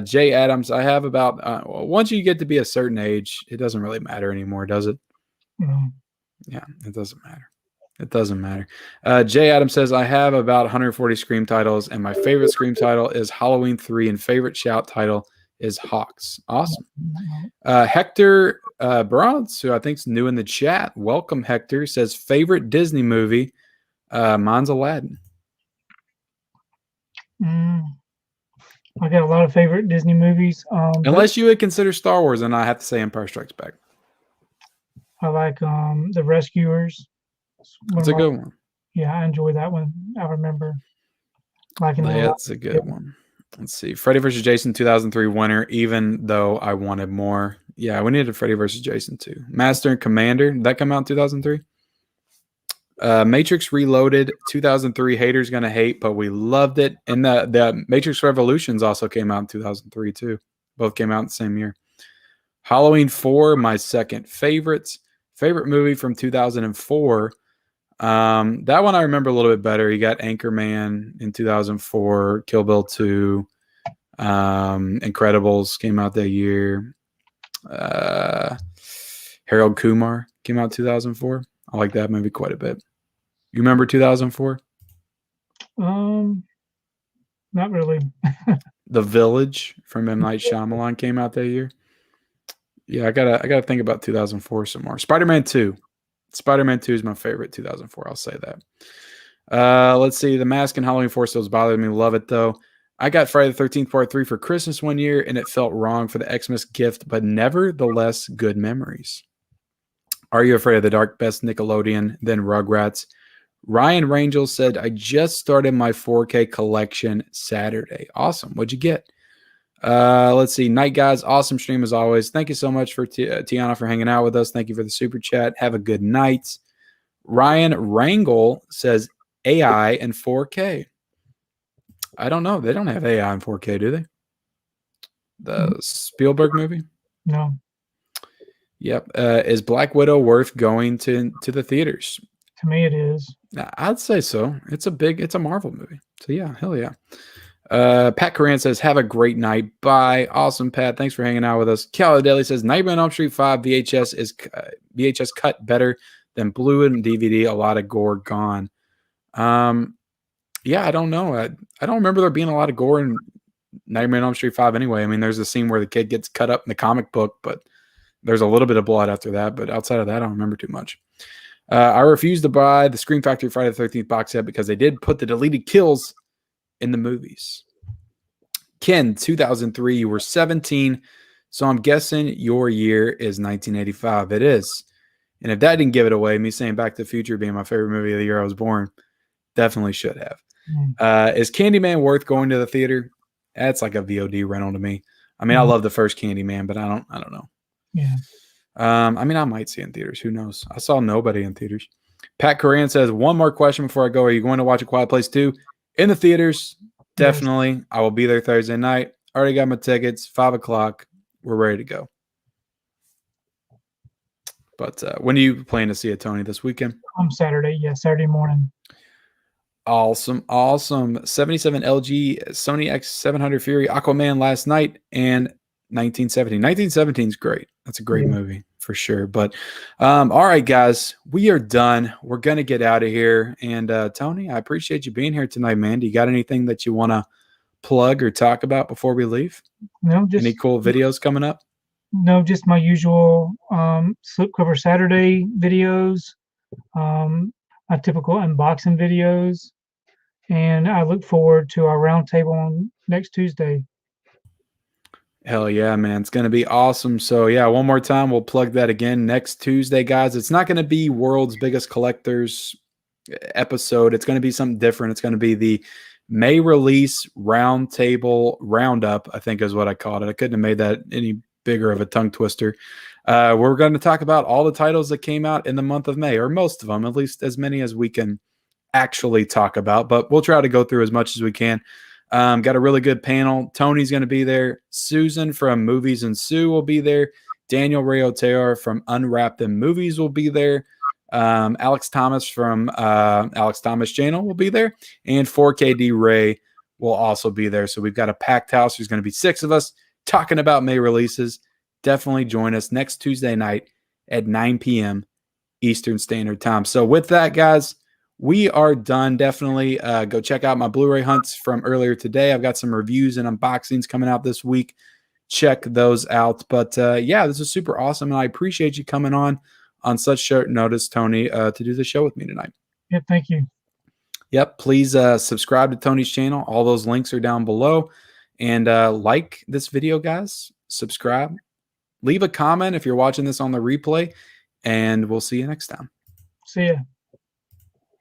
Jay Adams, I have about, once you get to be a certain age, it doesn't really matter anymore, does it?
No.
Yeah, it doesn't matter. It doesn't matter. Jay Adams says, I have about 140 Scream titles, and my favorite Scream title is Halloween 3, and favorite Shout title is Hawks. Awesome. Hector Bronze, who I think is new in the chat, welcome, Hector, says, favorite Disney movie, mine's Aladdin.
I got a lot of favorite Disney movies.
Unless you would consider Star Wars, and I have to say Empire Strikes Back.
I like The Rescuers.
That's a good one.
Yeah, I enjoy that one. I remember liking that.
That's a good one. Let's see. Freddy vs. Jason 2003 winner, even though I wanted more. Yeah, we needed Freddy vs. Jason too. Master and Commander. Did that come out in 2003? Matrix Reloaded 2003. Haters gonna hate, but we loved it. And the Matrix Revolutions also came out in 2003 too. Both came out in the same year. Halloween 4, my second favorites. Favorite movie from 2004. That one I remember a little bit better. You got Anchorman in 2004, Kill Bill 2, Incredibles came out that year. Harold Kumar came out 2004. I like that movie quite a bit. You remember 2004?
Not really.
The Village from M. Night Shyamalan came out that year. Yeah, I gotta think about 2004 some more. Spider-Man 2. Spider-Man 2 is my favorite 2004. I'll say that. Let's see. The Mask and Halloween 4 still bothering me. Love it, though. I got Friday the 13th Part 3 for Christmas one year, and it felt wrong for the Xmas gift, but nevertheless, good memories. Are You Afraid of the Dark? Best Nickelodeon, then Rugrats. Ryan Rangel said, I just started my 4K collection Saturday. Awesome. What'd you get? Let's see. Night Guys, awesome stream as always. Thank you so much for Tiana for hanging out with us. Thank you for the super chat. Have a good night. Ryan Rangel says AI and 4K. I don't know. They don't have AI in 4K, do they? The Spielberg movie?
No.
Yep. Is Black Widow worth going to the theaters?
To me, it is.
I'd say so. It's a Marvel movie. So yeah, hell yeah. Pat Coran says, have a great night. Bye. Awesome, Pat. Thanks for hanging out with us. Caladelli says, Nightmare on Elm Street 5 VHS cut better than Blu and DVD. A lot of gore gone. Yeah, I don't know. I don't remember there being a lot of gore in Nightmare on Elm Street 5 anyway. I mean, there's a scene where the kid gets cut up in the comic book, but there's a little bit of blood after that. But outside of that, I don't remember too much. I refuse to buy the Scream Factory Friday the 13th box set because they did put the deleted kills in the movies. Ken, 2003, you were 17, so I'm guessing your year is 1985. It is. And if that didn't give it away, me saying Back to the Future being my favorite movie of the year I was born, definitely should have. Is Candyman worth going to the theater? That's like a VOD rental to me. I mean, I love the first Candyman, but I don't know.
Yeah.
I mean, I might see it in theaters. Who knows? I saw nobody in theaters. Pat Coran says, one more question before I go. Are you going to watch A Quiet Place 2 in the theaters? Definitely. Yes. I will be there Thursday night. Already got my tickets. 5 o'clock. We're ready to go. But when do you plan to see it, Tony, this weekend?
Saturday. Yeah, Saturday morning.
Awesome. 77 LG Sony X700 Fury Aquaman last night and 1917. 1917 is great. That's a great movie for sure. But all right, guys, we are done. We're going to get out of here. And Tony, I appreciate you being here tonight, man. Do you got anything that you want to plug or talk about before we leave?
No, just
any cool videos coming up?
No, just my usual Slipcover Saturday videos, my typical unboxing videos, and I look forward to our roundtable on next Tuesday.
Hell yeah, man. It's going to be awesome. So yeah, one more time, we'll plug that again next Tuesday, guys. It's not going to be World's Biggest Collectors episode. It's going to be something different. It's going to be the May release roundtable roundup, I think is what I called it. I couldn't have made that any bigger of a tongue twister. We're going to talk about all the titles that came out in the month of May, or most of them, at least as many as we can actually talk about, but we'll try to go through as much as we can. Got a really good panel. Tony's going to be there. Susan from Movies and Sue will be there. Daniel Rayotero from Unwrapped in Movies will be there. Alex Thomas from Alex Thomas Channel will be there. And 4KD Ray will also be there. So we've got a packed house. There's going to be 6 of us talking about May releases. Definitely join us next Tuesday night at 9 p.m. Eastern Standard Time. So with that, guys, we are done. Definitely go check out my Blu-ray hunts from earlier today. I've got some reviews and unboxings coming out this week. Check those out. But yeah, this is super awesome, and I appreciate you coming on such short notice, Tony, to do the show with me tonight.
Yeah, thank you.
Yep, please subscribe to Tony's channel. All those links are down below. And like this video, guys. Subscribe. Leave a comment if you're watching this on the replay. And we'll see you next time.
See ya.